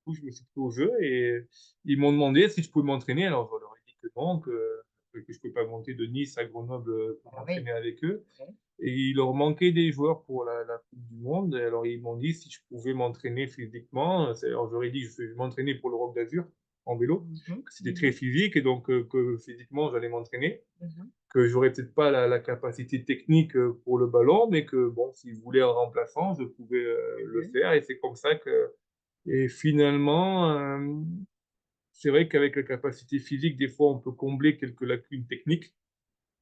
coup, je me suis pris au jeu et ils m'ont demandé si je pouvais m'entraîner. Alors, je leur ai dit que non, que je ne pouvais pas monter de Nice à Grenoble pour Ah oui. m'entraîner avec eux. Oui. Et il leur manquait des joueurs pour la Coupe du Monde. Et alors, ils m'ont dit si je pouvais m'entraîner physiquement. Alors, j'aurais dit que je m'entraîner pour le Rock d'Azur en vélo, Mhm. que c'était très Mhm. physique et donc que physiquement, j'allais m'entraîner. Mhm. Que j'aurais peut-être pas la capacité technique pour le ballon, mais que bon, s'ils voulaient un remplaçant, je pouvais le Mhm. faire. Et c'est comme ça que, et finalement, c'est vrai qu'avec la capacité physique, des fois, on peut combler quelques lacunes techniques.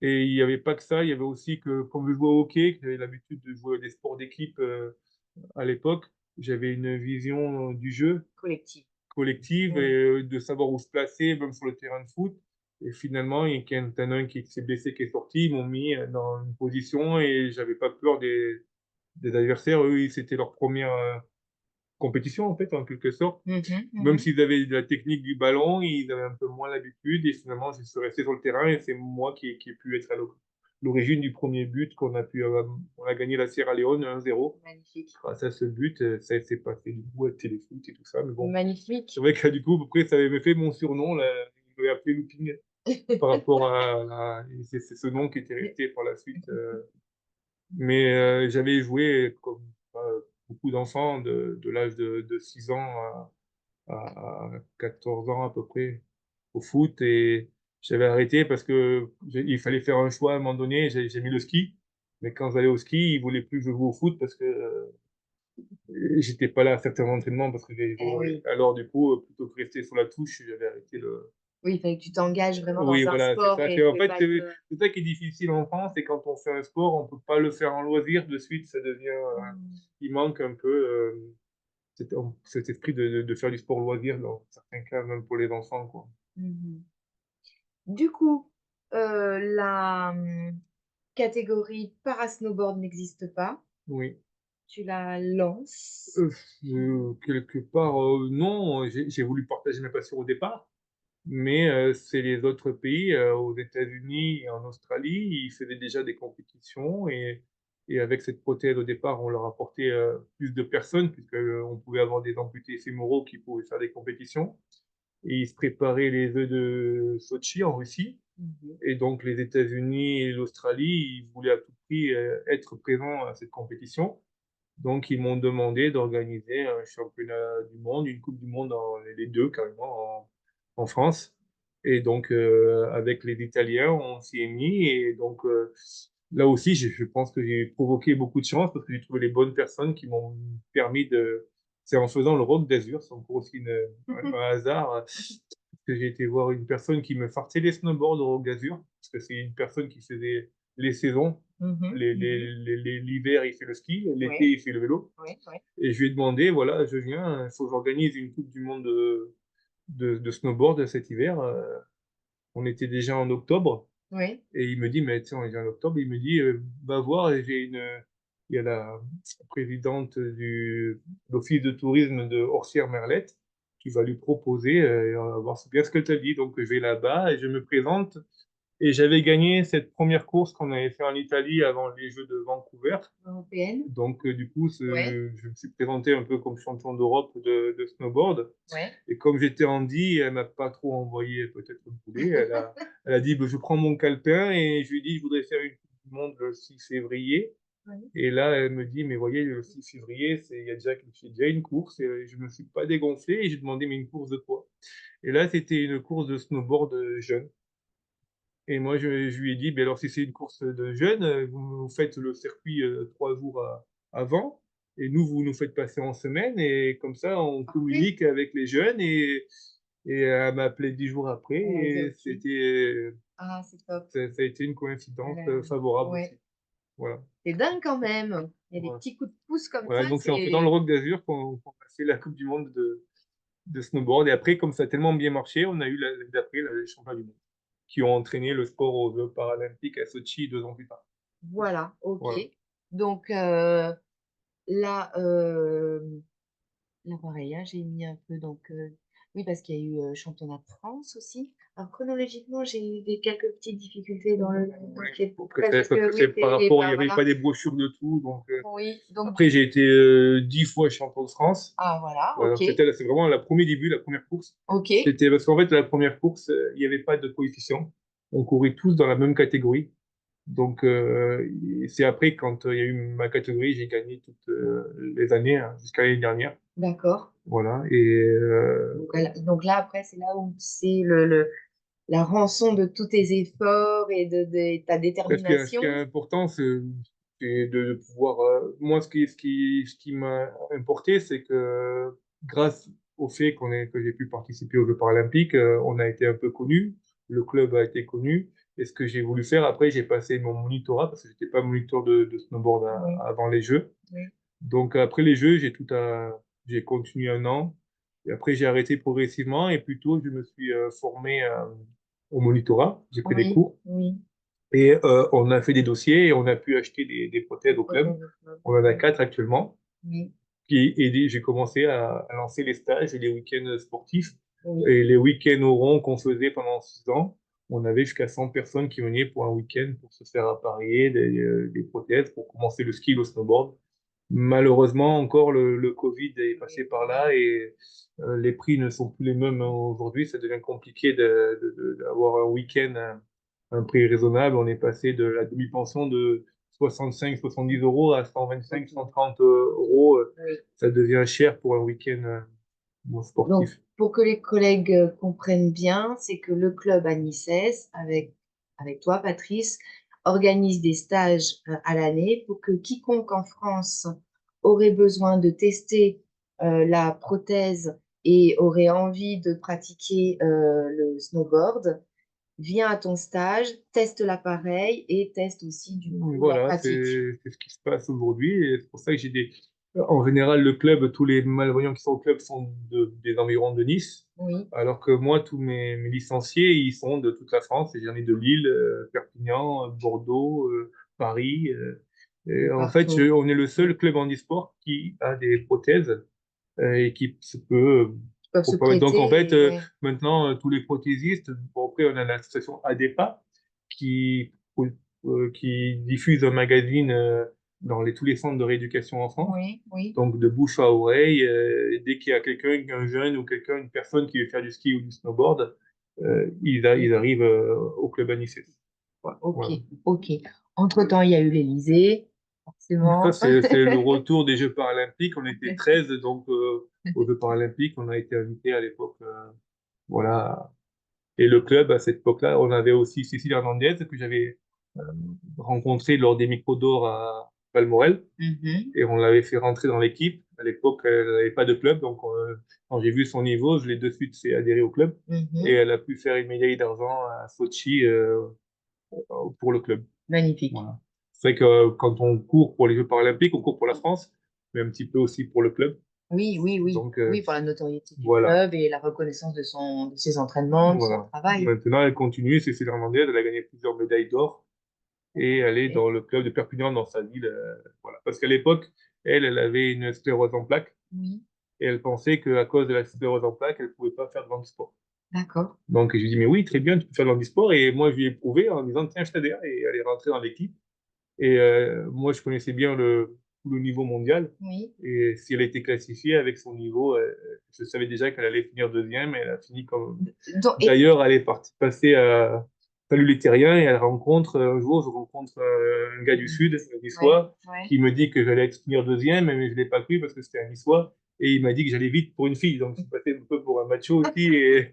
Et il n'y avait pas que ça, il y avait aussi que, comme je jouais au hockey, que j'avais l'habitude de jouer à des sports d'équipe à l'époque, j'avais une vision du jeu Collectif. collective et Oui. de savoir où se placer, même sur le terrain de foot. Et finalement, il y a un qui s'est blessé, qui est sorti, ils m'ont mis dans une position et j'avais pas peur des adversaires. Eux, c'était leur première compétition, en fait, en quelque sorte. Mhm. Même Mhm. s'ils avaient de la technique du ballon, ils avaient un peu moins l'habitude. Et finalement, je suis resté sur le terrain et c'est moi qui ai pu être à l'origine du premier but qu'on a pu avoir. On a gagné la Sierra Leone 1-0. Magnifique. Grâce à ce but, ça s'est passé du coup à téléfoot et tout ça. Mais bon, c'est Magnifique. vrai que du coup, après, ça avait fait mon surnom. Là, ils m'avaient appelé Looping par rapport et c'est ce nom qui était resté par la suite. Mais j'avais joué comme beaucoup d'enfants de l'âge de 6 ans à 14 ans à peu près au foot et j'avais arrêté parce que il fallait faire un choix à un moment donné. J'ai mis le ski, mais quand j'allais au ski, ils voulaient plus que je joue au foot parce que j'étais pas là à certains entraînements parce que j'ai Eh joué. oui. Alors du coup, plutôt que rester sur la touche, j'avais arrêté le. Oui, il fallait que tu t'engages vraiment Oui, dans un voilà, c'est sport ça. et En tu fait, pas que. c'est ça qui est difficile en France, c'est quand on fait un sport, on peut pas le faire en loisir de suite, ça devient, Mm. il manque un peu cet esprit de faire du sport loisir dans certains cas, même pour les enfants, quoi. Mhm. Du coup, la catégorie parasnowboard n'existe pas. Oui. Tu la lances. Euh, quelque part, non, j'ai voulu partager mes passions au départ, mais c'est les autres pays, aux États-Unis et en Australie, ils faisaient déjà des compétitions et avec cette prothèse au départ, on leur apportait plus de personnes puisque on pouvait avoir des amputés fémoraux qui pouvaient faire des compétitions et ils se préparaient les Jeux de Sochi en Russie. Mhm. Et donc les États-Unis et l'Australie, ils voulaient à tout prix être présents à cette compétition. Donc, ils m'ont demandé d'organiser un championnat du monde, une Coupe du monde, les deux carrément, en France. Et donc, avec les Italiens, on s'y est mis. Et donc, là aussi, je pense que j'ai provoqué beaucoup de chance parce que j'ai trouvé les bonnes personnes qui m'ont permis de. C'est en faisant le Rock d'Azur, c'est encore aussi un hasard, que j'ai été voir une personne qui me fartait les snowboards au Rock d'Azur, parce que c'est une personne qui faisait les saisons. Mhm. Mhm. L'hiver, il fait le ski, l'été, Oui, il fait le vélo. oui, oui. Et je lui ai demandé, voilà, je viens, il faut que j'organise une Coupe du Monde de snowboard cet hiver. On était déjà en octobre. Oui. Et il me dit, mais tiens, on est déjà en octobre. Il me dit, va voir, il y a la présidente de l'Office de tourisme de Orsières-Merlette. Tu vas lui proposer, et on va voir bien ce qu'elle te dit. Donc, je vais là-bas et je me présente. Et j'avais gagné cette première course qu'on avait fait en Italie avant les Jeux de Vancouver. Européenne. Donc, du coup, Oui, je me suis présenté un peu comme champion d'Europe de snowboard. oui. Et comme j'étais handi, elle m'a pas trop envoyé peut-être le boulet. Elle a dit, bah, je prends mon calepin et je lui ai dit, je voudrais faire une Coupe du Monde le 6 février. Oui. Et là, elle me dit, mais voyez, le 6 février, j'ai déjà une course et je me suis pas dégonflé et j'ai demandé, mais une course de quoi? Et là, c'était une course de snowboard jeune. Et moi, je lui ai dit, ben alors si c'est une course de jeunes, vous faites le circuit 3 jours avant, et nous, vous nous faites passer en semaine, et comme ça, on Parfait. communique avec les jeunes, et elle m'a appelé 10 jours après, Elle a dit et OK. Ah, c'est top. ça a été une Elle coïncidence a- favorable aussi. Ouais. Voilà. C'est dingue quand même. Il y a des Voilà. petits coups de pouce comme Voilà, ça, donc c'est en fait dans le c'est... Rock d'Azur qu'on a fait la Coupe du Monde de snowboard, et après, comme ça a tellement bien marché, on a eu l'année d'après les championnats du monde, qui ont entraîné le sport aux Jeux paralympiques à Sochi 2 ans plus tard. Voilà, OK. Voilà. Donc là, là, pareil, hein, j'ai mis un peu, donc, oui, parce qu'il y a eu championnat de France aussi. Alors, chronologiquement, j'ai eu quelques petites difficultés dans le Oui, dossier de presse peut-être parce parce que que, c'est oui, par rapport, il n'y avait voilà. pas des brochures de tout. Donc, Oui, donc, après, j'ai été 10 fois champion de France. ah, voilà, Voilà, OK, donc c'est vraiment le premier début, la première course. OK, C'était parce qu'en fait, la première course, il n'y avait pas de coefficient. On courait tous dans la même catégorie. Donc, c'est après, quand il y a eu ma catégorie, j'ai gagné toutes les années, hein, jusqu'à l'année dernière. d'accord. Voilà. Et Donc là, après, c'est là où c'est la rançon de tous tes efforts et de ta ce qui est détermination. important, c'est de pouvoir. Moi, ce qui m'a importé, c'est que grâce au fait que j'ai pu participer aux Jeux paralympiques, on a été un peu connu, le club a été connu. Et ce que j'ai voulu faire après, j'ai passé mon monitorat parce que j'étais pas moniteur de snowboard Oui, avant les Jeux. oui, Donc après les Jeux, j'ai continué un an. Et après, j'ai arrêté progressivement et plutôt, je me suis formé au monitorat. J'ai pris des oui, cours. oui. Et on a fait des dossiers et on a pu acheter des prothèses Des au club. prothèses de club. On en a Oui, 4 actuellement. oui, Et j'ai commencé à lancer les stages et les week-ends sportifs. oui. Et les week-ends au rond qu'on faisait pendant 6 ans, on avait jusqu'à 100 personnes qui venaient pour un week-end pour se faire appareiller des prothèses, pour commencer le ski, le snowboard. Malheureusement, encore le Covid est passé par là et les prix ne sont plus les mêmes aujourd'hui. Ça devient compliqué d'avoir un week-end à un prix raisonnable. On est passé de la demi-pension de 65-70 euros à 125, Ok. 130 euros. Oui. Ça devient cher pour un week-end Donc, sportif. pour que les collègues comprennent bien, c'est que le club Anicès, avec toi, Patrice, organise des stages à l'année pour que quiconque en France aurait besoin de tester la prothèse et aurait envie de pratiquer le snowboard, vient à ton stage, teste l'appareil et teste aussi du coup la Voilà, pratique. c'est ce qui se passe aujourd'hui. Et c'est pour ça que en général, le club, tous les malvoyants qui sont au club sont des environs de Nice. Oui, Alors que moi, tous mes licenciés, ils sont de toute la France. Et j'en ai de Lille, Perpignan, Bordeaux, Paris. Et de en fait, partout. on est le seul club handisport qui a des prothèses et qui se peut Ils peuvent se Donc en fait, prêter et ouais. maintenant, tous les prothésistes, bon, après on a l'association ADEPA qui, qui diffuse un magazine dans tous les centres de rééducation en France. Oui, oui. Donc de bouche à oreille, dès qu'il y a quelqu'un, un jeune ou quelqu'un, une personne qui veut faire du ski ou du snowboard, ils arrivent au club Anicet. Ok, Voilà. ok. Entre-temps, il y a eu l'Élysée, Ça, forcément. c'est le retour des Jeux paralympiques. On était 13 donc aux Jeux paralympiques. On a été invités à l'époque. Voilà. Et le club, à cette époque-là, on avait aussi Cécile Hernandez que j'avais euh, rencontrée lors des micros d'or à Valmorel. Mhm, Et on l'avait fait rentrer dans l'équipe. À l'époque, elle n'avait pas de club. Donc, quand j'ai vu son niveau, je l'ai de suite fait adhérer au club. Et mhm. elle a pu faire une médaille d'argent à Sochi pour le club. Magnifique. Voilà. C'est vrai que quand on court pour les Jeux paralympiques, on court pour la France, mais un petit peu aussi pour le club. Oui, oui, oui. Donc, Oui, pour la notoriété du voilà. club et la reconnaissance de ses entraînements, de son Voilà. travail. Maintenant, elle continue. C'est Cécile Hernandez. Elle a gagné plusieurs médailles d'or et elle est Et- dans le club de Perpignan, dans sa ville. Voilà. Parce qu'à l'époque, elle avait une sclérose en plaques Oui, et elle pensait qu'à cause de la sclérose en plaques, elle ne pouvait pas faire de handisport. d'accord. Donc, je lui ai dit, mais oui, très bien, tu peux faire de handisport. Et moi, je lui ai prouvé en disant, tiens, je t'adhère. Et elle est rentrée dans l'équipe. Et moi, je connaissais bien le niveau mondial. Oui. Et si elle était classifiée avec son niveau, je savais déjà qu'elle allait finir deuxième. Et elle a fini comme. Donc, D'ailleurs, elle est partie passer salut les terriens, et un jour, je rencontre un gars du Sud, un Ouais, Niçois, ouais. qui me dit que j'allais être finir deuxième, mais je l'ai pas cru parce que c'était un Niçois, et il m'a dit que j'allais vite pour une fille, donc je suis passé un peu pour un macho aussi, et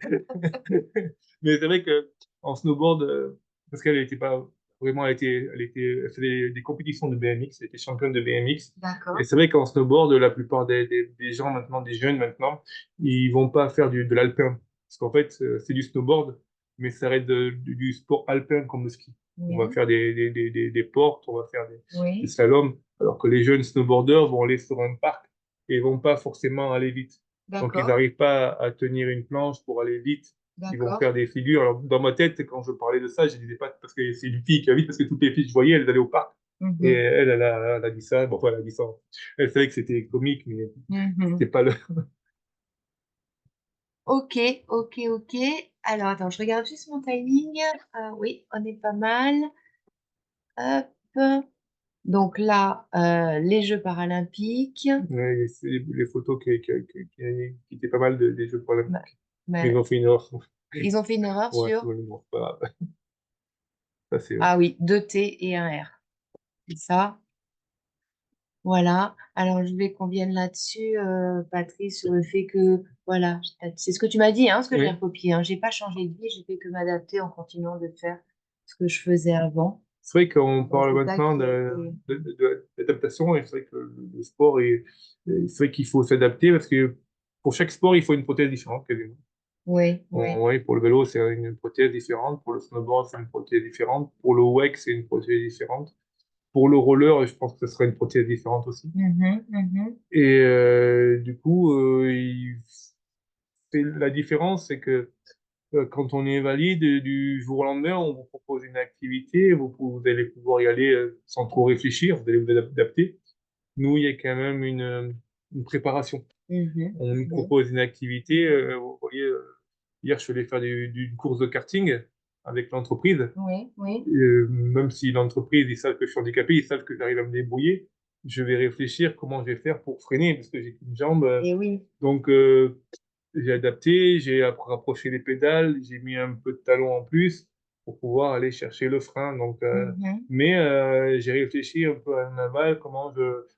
mais c'est vrai que en snowboard, parce qu'elle était pas vraiment, elle faisait des compétitions de BMX, elle était championne de BMX, et D'accord. c'est vrai qu'en snowboard, la plupart des gens maintenant, des jeunes maintenant, ils vont pas faire de l'alpin, parce qu'en fait, c'est du snowboard, mais ça reste du sport alpin comme le ski. On va Oui, faire des portes, on va faire des oui. slaloms, alors que les jeunes snowboarders vont aller sur un parc et vont pas forcément aller vite. Donc, ils D'accord. n'arrivent pas à tenir une planche pour aller vite. Ils vont D'accord. faire des figures. Alors, dans ma tête, quand je parlais de ça, je disais pas parce que c'est une fille qui va vite, parce que toutes les filles que je voyais, elles allaient au parc. Et Mhm. elle a dit ça. Bon, enfin, elle a dit ça. Elle savait que c'était comique, mais c'était Mhm. pas le. Ok, ok, ok. Alors, attends, je regarde juste mon timing. Oui, on est pas mal. Hop. Donc là, les Jeux paralympiques. Ouais, c'est les photos qui étaient pas mal des Jeux Bah, paralympiques. Mais bah, ils ont fait une erreur. ils ont fait une erreur Ouais, sur... ouais, bon, c'est pas grave. Ça, c'est, Ah oui, deux T et un R. C'est ça. Voilà. Alors, je voulais qu'on vienne là-dessus, Patrice, sur le fait que, voilà, c'est ce que tu m'as dit, hein, ce que j'ai oui. recopié. Hein. J'ai pas changé de vie, j'ai fait que m'adapter en continuant de faire ce que je faisais avant. C'est vrai qu'on Donc, parle c'est ça maintenant qui a été... d'adaptation, et c'est vrai que le sport c'est vrai qu'il faut s'adapter parce que pour chaque sport, il faut une prothèse différente, quasiment. Oui, Bon, oui. oui, pour le vélo, c'est une prothèse différente. Pour le snowboard, c'est une prothèse différente. Pour le WEC, c'est une prothèse différente. Pour le roller, je pense que ce sera une prothèse différente aussi. Mhm, mhm. Et du coup, la différence, c'est que quand on est valide, du jour au lendemain, on vous propose une activité, vous allez pouvoir y aller sans trop réfléchir, vous allez vous adapter. Nous, il y a quand même une préparation. Mhm, On nous mhm. propose une activité. Vous voyez, hier, je suis allé faire d'une course de karting avec l'entreprise. Oui, oui. Même si l'entreprise, ils savent que je suis handicapé, ils savent que j'arrive à me débrouiller, je vais réfléchir comment je vais faire pour freiner, parce que j'ai qu'une jambe. Et oui. Donc, j'ai adapté, j'ai rapproché les pédales, j'ai mis un peu de talon en plus pour pouvoir aller chercher le frein. Donc, Mhm, mais j'ai réfléchi un peu à l'aval,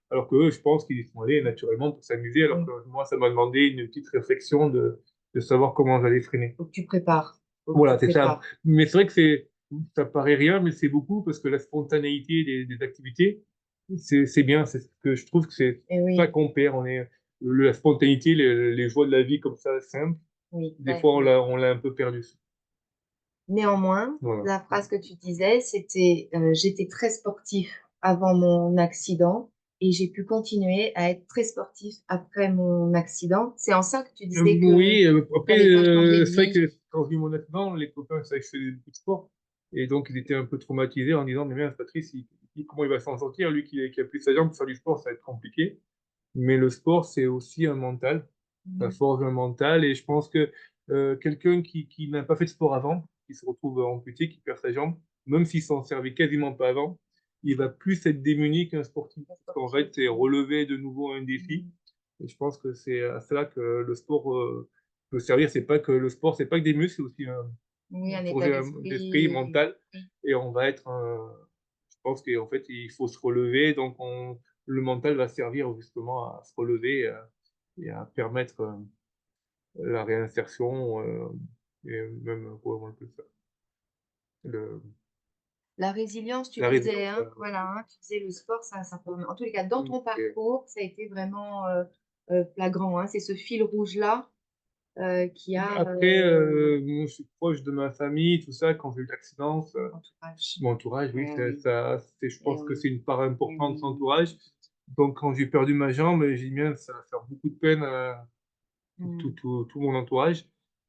alors que eux, je pense qu'ils y sont allés naturellement pour s'amuser, alors que oui. moi, ça m'a demandé une petite réflexion de savoir comment j'allais freiner. Faut que tu prépares. Faut que tu Voilà, c'est ça. prépares. Mais c'est vrai que ça paraît rien, mais c'est beaucoup parce que la spontanéité des activités, c'est bien. C'est ce que je trouve que c'est Et ça oui, qu'on perd. La spontanéité, les joies de la vie comme ça, simple. oui, Des ouais, fois, ouais. on l'a un peu perdu. Néanmoins, Voilà. la phrase que tu disais, c'était j'étais très sportif avant mon accident et j'ai pu continuer à être très sportif après mon accident. C'est en ça que tu disais que tu Oui, après, n'avais pas changé de c'est vrai vie. que quand j'ai eu mon accident, les copains savaient que je faisais beaucoup de sport. Et donc, ils étaient un peu traumatisés en disant, mais merde, Patrice, comment il va s'en sortir? Lui qui a plus sa jambe pour faire du sport, ça va être compliqué. Mais le sport, c'est aussi un mental. Ça Mhm. forge un mental. Et je pense que quelqu'un qui n'a pas fait de sport avant, qui se retrouve amputé, qui perd sa jambe, même s'il s'en servait quasiment pas avant, il va plus être démuni qu'un sportif. Très Parce qu'en sportif, fait, c'est oui. relever de nouveau un défi. Mhm. Et je pense que c'est à cela que le sport peut servir. C'est pas que le sport, c'est pas que des muscles, c'est aussi Oui, un état forger un d'esprit d'esprit. mental. Oui. Et on va être je pense qu'en fait, il faut se relever. Donc, le mental va servir justement à se relever et à permettre la réinsertion et même, comment on appelle ça, le, La résilience, tu la disais, résilience. hein, voilà, hein, tu disais le sport, ça permet. En tous les cas, dans ton Et, parcours, ça a été vraiment flagrant, hein. C'est ce fil rouge-là qui a après, moi, je suis proche de ma famille, tout ça. Quand j'ai eu l'accident, entourage. mon entourage, oui, Eh oui, je eh pense que c'est oui, une part eh importante de son oui. entourage. Donc, quand j'ai perdu ma jambe, j'ai dit, bien, ça va faire beaucoup de peine à Mm. tout mon entourage.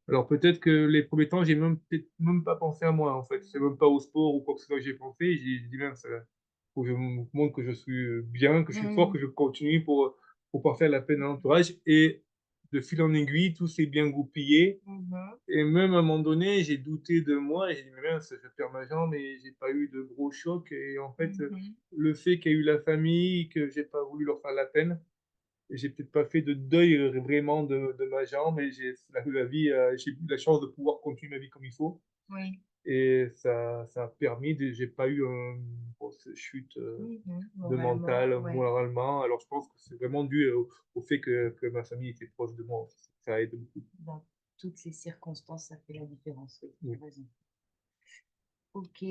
Alors, peut-être que les premiers temps, j'ai peut-être même pas pensé à moi, en fait. C'est même pas au sport ou quoi que ce soit que j'ai pensé. J'ai dit, bien, faut que je me montre que je suis bien, que je suis fort, que Mm. je continue pour pas faire la peine à l'entourage. Et de fil en aiguille, tout s'est bien goupillé. Mhm. Et même à un moment donné, j'ai douté de moi et j'ai dit, mais mince, je perds ma jambe et j'ai pas eu de gros chocs. Et en fait, Mhm. le fait qu'il y ait eu la famille, que j'ai pas voulu leur faire la peine, et j'ai peut-être pas fait de deuil vraiment de ma jambe et j'ai la vie, j'ai eu la chance de pouvoir continuer ma vie comme il faut. Oui. et ça a permis j'ai pas eu une grosse chute de Moralement, mental, ouais. moralement. Alors je pense que c'est vraiment dû au fait que ma famille était proche de moi. Ça aide beaucoup. Dans toutes ces circonstances, ça fait la différence, oui, tu Oui. as raison. Ok.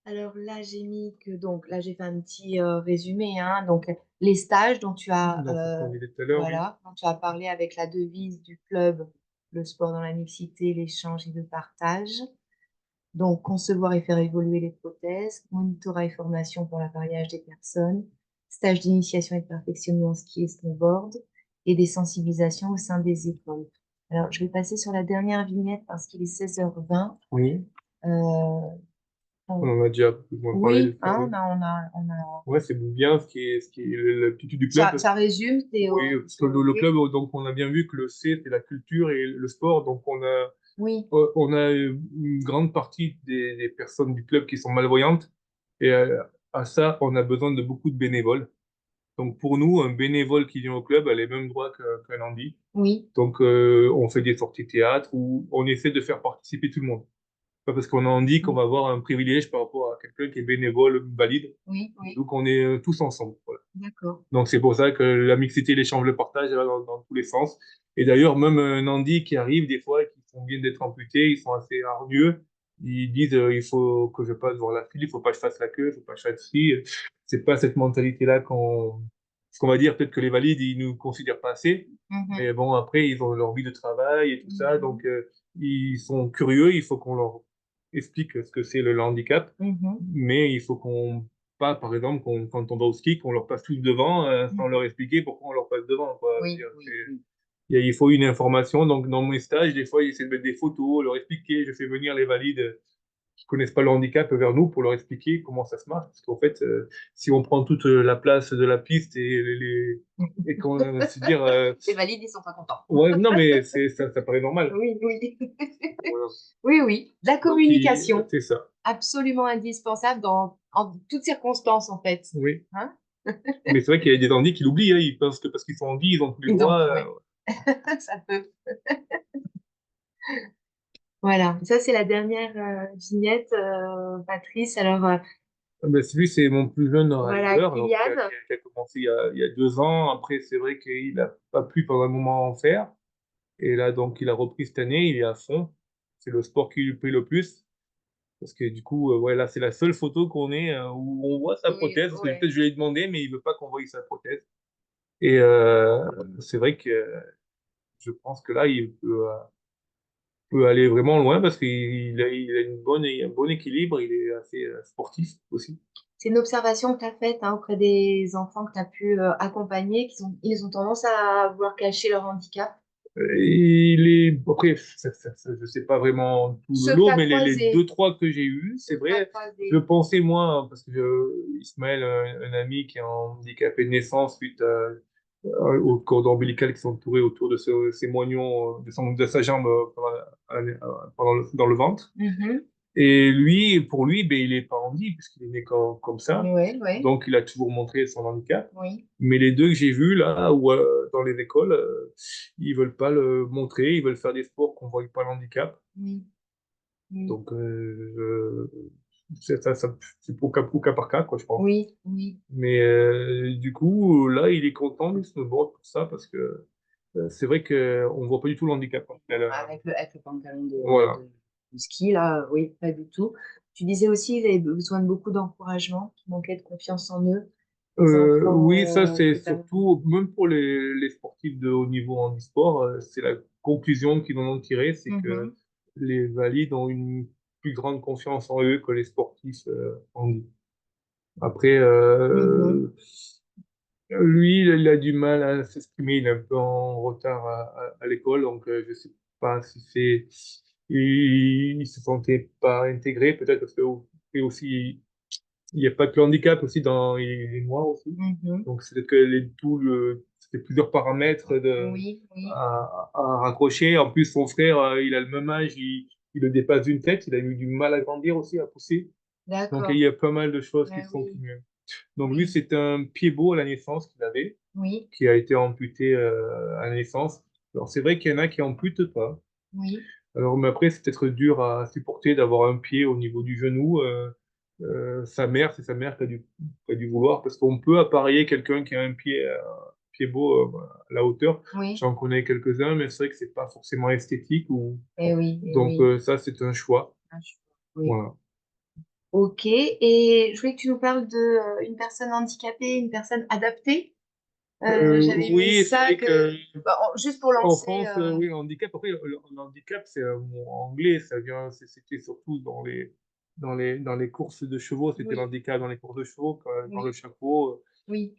Alors là, j'ai mis que, donc là, j'ai fait un petit résumé, hein, donc les stages dont tu as, Donc, c'est ce qu'on disait tout à l'heure, oui. voilà, dont tu as parlé avec la devise du club, le sport dans la mixité, l'échange et le partage. Donc, concevoir et faire évoluer les prothèses, monitorat et formation pour l'appareillage des personnes, stage d'initiation et de perfectionnement en ski et snowboard, et des sensibilisations au sein des écoles. Alors, je vais passer sur la dernière vignette parce qu'il est 16h20. Oui. Euh, On on- en a déjà plus ou moins parlé de oui, ça, hein, oui. on a, Ouais, c'est bien ce qui est l'aptitude du club. ça résume, Oui, Théo. parce que le club, donc on a bien vu que le C, c'est la culture et le sport. Donc Oui, on a une grande partie des personnes du club qui sont malvoyantes. Et à ça, on a besoin de beaucoup de bénévoles. Donc pour nous, un bénévole qui vient au club a les mêmes droits qu'un handi. oui, Donc on fait des sorties théâtre où on essaie de faire participer tout le monde. Pas parce qu'on en dit qu'on oui, va avoir un privilège par rapport à quelqu'un qui est bénévole, valide. oui, oui, Donc on est tous ensemble. Voilà. d'accord. Donc c'est pour ça que la mixité, l'échange, le partage, elle va dans tous les sens. Et d'ailleurs, même un handi qui arrive des fois, qui sont bien d'être amputés, ils sont assez hargneux. Ils disent il faut que je passe voir la file, il faut pas que je fasse la queue, il faut pas que je fasse ci. C'est pas cette mentalité-là ce qu'on va dire, peut-être que les valides, ils nous considèrent pas assez. Mhm, Mais bon, après, ils ont leur vie de travail et tout ça. Donc, mhm, ils sont curieux. Il faut qu'on leur explique ce que c'est le handicap. mhm, Mais il faut pas, par exemple, quand on va au ski, qu'on leur passe tous devant sans leur mhm. expliquer pourquoi on leur passe devant, quoi. Je veux Oui, dire, oui, oui. il faut une information. Donc, dans mes stages, des fois, j'essaie de mettre des photos, leur expliquer. Je fais venir les valides qui connaissent pas le handicap vers nous pour leur expliquer comment ça se marche. Parce qu'en fait, si on prend toute la place de la piste et qu'on se dire, Les valides, ils sont pas contents. ouais, non, mais ça paraît normal. Oui, oui. Voilà. Oui, oui. La Donc, communication, c'est ça. absolument indispensable en toutes circonstances, en fait. Oui. Hein? Mais c'est vrai qu'il y a des handis qui l'oublient, hein. Ils pensent que parce qu'ils sont handis, ils ont tous les Et donc, droits. ouais, ça peut. Voilà. Ça, c'est la dernière vignette, Patrice. Alors, Ben, celui, c'est mon plus jeune voilà, rider, donc, Kylian. qui a commencé il y a 2 ans. Après, c'est vrai qu'il n'a pas pu pendant un moment en faire. Et là, donc, il a repris cette année, il est à fond. C'est le sport qui lui plaît le plus. Parce que du coup, ouais, là, c'est la seule photo qu'on ait où on voit sa Oui, prothèse. Parce que ouais. peut-être je lui ai demandé, mais il veut pas qu'on voie sa prothèse. Et c'est vrai que je pense que là, il peut aller vraiment loin parce qu'il a un bon équilibre. Il est assez sportif aussi. C'est une observation que tu as faite, hein, auprès des enfants que tu as pu accompagner, ils ont tendance à vouloir cacher leur handicap. Après, je sais pas vraiment tout le Ceux que tu lot, as mais les deux, croisés, trois que j'ai eus, c'est ceux que tu as vrai, je croisés. pensais moins, parce que Ismaël, un ami qui est handicapé de naissance suite au cordon ombilical qui s'entourait autour de ses moignons, de sa jambe dans le ventre. Mhm. Et lui, pour lui, ben, il est pas handi, puisqu'il est né comme ça. Ouais, ouais, Donc, il a toujours montré son handicap. oui, Mais les deux que j'ai vus là, ou dans les écoles, ils veulent pas le montrer, ils veulent faire des sports qu'on voit pas le handicap. oui, oui, Donc, c'est au cas par cas, quoi, je pense. oui, oui. Mais du coup, là, il est content du snowboard pour ça, parce que c'est vrai qu'on voit pas du tout le handicap, quoi. Avec le pantalon Voilà. de ski, là, oui, pas du tout. Tu disais aussi qu'ils avaient besoin de beaucoup d'encouragement, qu'ils manquaient de confiance en eux, les enfants Oui, ça c'est que tu as. surtout, même pour les sportifs de haut niveau en e-sport, c'est la conclusion qu'ils en ont tirée, c'est que Mhm, les valides ont une plus grande confiance en eux que les sportifs en e. Après, mhm, lui, il a du mal à s'exprimer, il est un peu en retard à l'école, donc je sais pas si il se sentait pas intégré, peut-être parce que et aussi il n'y a pas que le handicap aussi il est noir aussi. mhm. Donc c'est que c'était plusieurs paramètres Oui, oui, à raccrocher. En plus, son frère, il a le même âge, il le dépasse d'une tête, il a eu du mal à grandir aussi, à pousser. Donc il d'accord. y a pas mal de choses qui Ah sont oui, cumulées. Donc lui, oui, c'est un pied beau à la naissance qu'il avait, oui, qui a été amputé à la naissance. Alors c'est vrai qu'il y en a qui amputent pas. Oui, Alors, mais après, c'est peut-être dur à supporter d'avoir un pied au niveau du genou. Sa mère, c'est sa mère qui a dû vouloir, parce qu'on peut appareiller quelqu'un qui a pied beau à la hauteur. oui, J'en connais quelques-uns, mais c'est vrai que c'est pas forcément esthétique. oui, et Donc, oui. ça, c'est un choix. Ah, oui. Voilà. Ok, et je voulais que tu nous parles de une personne handicapée, une personne adaptée. J'avais vu Oui, c'est ça vrai que bah, juste pour en lancer. France, oui, le handicap, après, le handicap, c'est un mot anglais, c'était surtout dans les courses de chevaux, c'était Oui, l'handicap dans les courses de chevaux, dans le oui, chapeau. oui,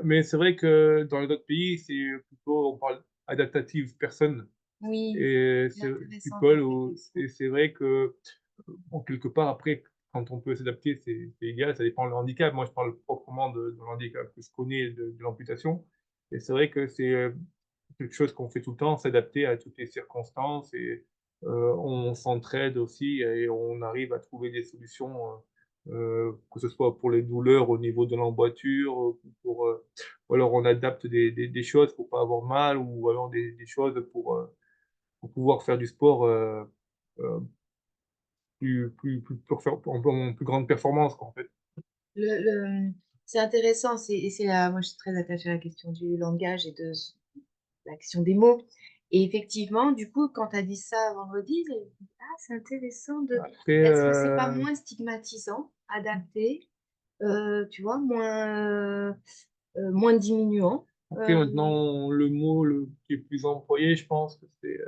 Mais c'est vrai que dans les autres pays, c'est plutôt, on parle adaptative personne. oui. Et C'est c'est intéressant people, comme réflexion. et c'est vrai que, bon, quelque part, après, quand on peut s'adapter, c'est égal, ça dépend du handicap. Moi, je parle proprement de l'handicap que je connais, de l'amputation. Et c'est vrai que c'est quelque chose qu'on fait tout le temps, s'adapter à toutes les circonstances, et on s'entraide aussi et on arrive à trouver des solutions, que ce soit pour les douleurs au niveau de l'emboîture, ou alors on adapte des choses pour pas avoir mal, ou alors des choses pour pouvoir faire du sport euh, pour faire en plus grande performance, quoi, en fait. C'est intéressant, moi je suis très attachée à la question du langage et de la question des mots. Et effectivement, du coup, quand tu as dit ça vendredi, j'ai dit, ah, c'est intéressant Après, est-ce que c'est pas moins stigmatisant, adapté, tu vois, moins diminuant? après Euh, maintenant, le mot qui est plus employé, je pense que c'est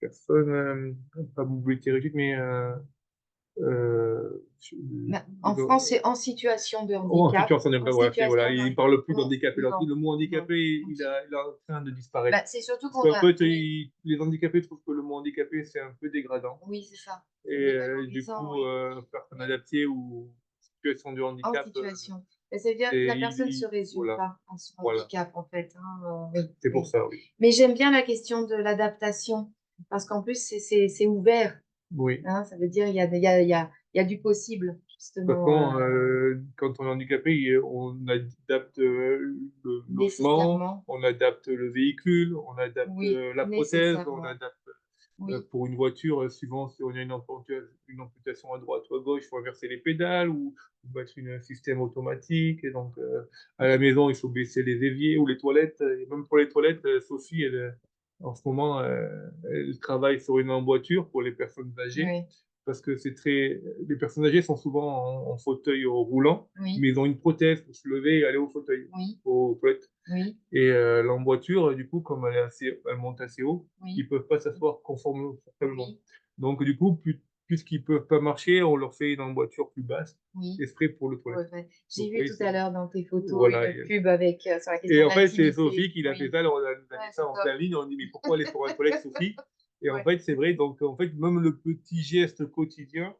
personne, pas mobilité réduite, mais je- En France, c'est en situation de oh, en handicap. situation de En handicap, voilà, situation voilà, de il handicap. parle plus Non, d'handicapé. non, Le mot non. handicapé, Ok. il est en train de disparaître. Bah, c'est surtout Parce qu'on qu'en a. fait, Oui, les handicapés trouvent que le mot handicapé, c'est un peu dégradant. oui, c'est ça. Et C'est du dévalorisant, coup, oui. personne Oui. adaptée ou situation de En handicap, situation. Mais ça veut dire que c'est, la personne se résume voilà, pas à son voilà. handicap, en fait, hein. Oui, C'est pour oui. ça, oui. Mais j'aime bien la question de l'adaptation, parce qu'en plus, c'est ouvert. Oui. Hein, ça veut dire il y a du possible, De toute justement, façon, quand on est handicapé, on adapte le logement, nécessairement. on adapte le véhicule, on adapte Oui, la prothèse, on nécessairement. adapte Oui, pour une voiture, suivant si on a une amputation à droite ou à gauche, il faut inverser les pédales ou mettre un système automatique. Et donc, à la maison, il faut baisser les éviers ou les toilettes. Et même pour les toilettes, Sophie, en ce moment, elle travaille sur une emboîture pour les personnes âgées, oui, parce que les personnes âgées sont souvent en fauteuil roulant, oui, mais ils ont une prothèse pour se lever et aller au fauteuil, oui, aux toilettes. oui, Et l'emboîture, du coup, comme elle monte assez haut, ils oui, peuvent pas s'asseoir confortablement. oui, Donc, du coup, puisqu'ils peuvent pas marcher, on leur fait une emboîture plus basse, oui. exprès pour le toilette. Ouais, ouais. J'ai Donc, vu oui, tout à l'heure dans tes photos voilà. une pub avec sur la Et question de en fait, c'est Sophie l'intimité. qui l'a fait Oui, ça. Alors, on a mis ouais, ça c'est en top. plein ligne. On dit, mais pourquoi aller sur un toilette, Sophie? Et en Ouais, fait, c'est vrai. Donc, en fait, même le petit geste quotidien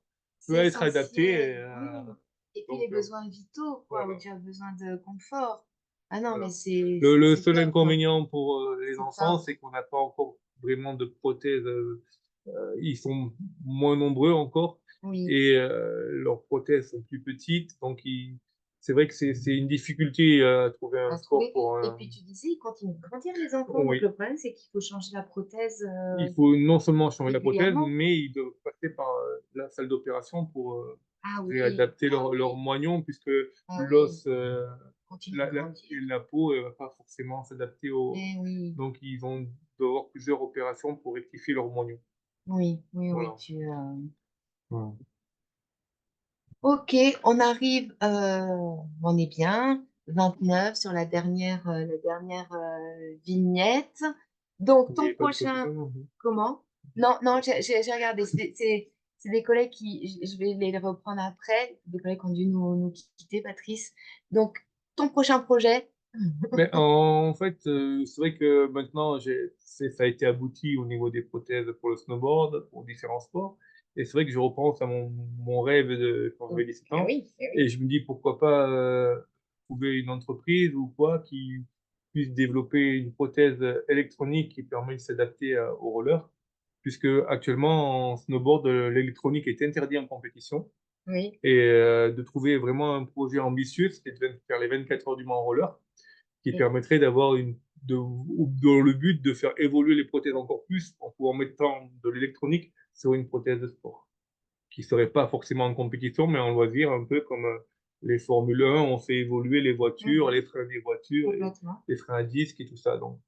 peut c'est être adapté. essentiel. Oui. Et puis les Donc, besoins vitaux, quoi, où voilà. tu as besoin de confort. Ah non, mais Voilà. Le c'est seul top. inconvénient pour les C'est enfants, top. c'est qu'on n'a pas encore vraiment de prothèses. Ils sont moins nombreux encore, Oui. et leurs prothèses sont plus petites. Donc, c'est vrai que c'est une difficulté à trouver un À sport trouver. pour Et un. puis tu disais, ils continuent de grandir les enfants. Donc Oui. le problème, c'est qu'il faut changer la prothèse Il faut non seulement changer la prothèse, régulièrement. mais ils doivent passer par la salle d'opération pour Ah oui, réadapter ah leur oui, moignon, puisque ah oui. l'os, Continue de grandir. la peau, va pas forcément s'adapter au. Eh oui, Donc, ils vont devoir plusieurs opérations pour rectifier leur moignon. oui, oui, oui, Voilà. Voilà. Ok, on arrive, on est bien, 29 sur la dernière vignette. Donc, ton Et pas de prochain, position. comment? Non, non, j'ai regardé. C'est des collègues je vais les reprendre après, des collègues qui ont dû nous quitter, Patrice. Donc, ton prochain projet? Mais en fait, c'est vrai que maintenant, ça a été abouti au niveau des prothèses pour le snowboard, pour différents sports. Et c'est vrai que je repense à mon rêve de quand j'avais 17 Ah ans. oui, eh Et oui. je me dis pourquoi pas trouver une entreprise ou quoi qui puisse développer une prothèse électronique qui permet de s'adapter au roller. Puisque actuellement, en snowboard, l'électronique est interdit en compétition. Oui, Et de trouver vraiment un projet ambitieux, c'était de faire les 24 heures du Mans en roller, qui et, permettrait d'avoir une dans le but de faire évoluer les prothèses encore plus en mettant de l'électronique sur une prothèse de sport, qui serait pas forcément en compétition, mais en loisir, un peu comme les Formule 1, on fait évoluer les voitures, les freins des voitures, Complètement. les freins à disque et tout ça. Donc,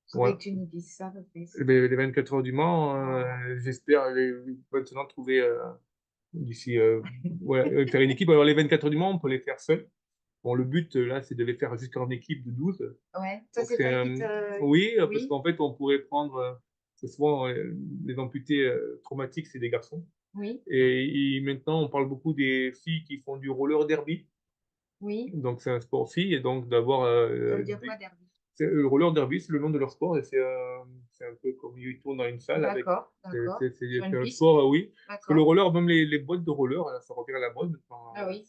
Il faudrait voilà. que tu nous dises ça, Fabrice. Les 24 heures du Mans, j'espère maintenant trouver d'ici, ouais, faire une équipe. Alors, les 24 heures du Mans, on peut les faire seuls. Bon, le but, là, c'est de les faire jusqu'en équipe de 12. Ouais, toi, Donc, c'est c'est, toi qui te... oui, parce Oui, qu'en fait, on pourrait prendre, c'est souvent les amputés traumatiques, c'est des garçons. oui, Et maintenant, on parle beaucoup des filles qui font du roller derby. oui. Donc, c'est un sport fille. Et donc, d'avoir Ça veut dire quoi, derby? le roller derby, c'est le nom de leur sport. Et c'est un peu comme ils tournent dans une salle avec. D'accord, d'accord. Sur C'est une un piste? sport, oui. Parce que le D'accord. roller, même les boîtes de roller, là, ça revient à la mode. Enfin, Ah oui,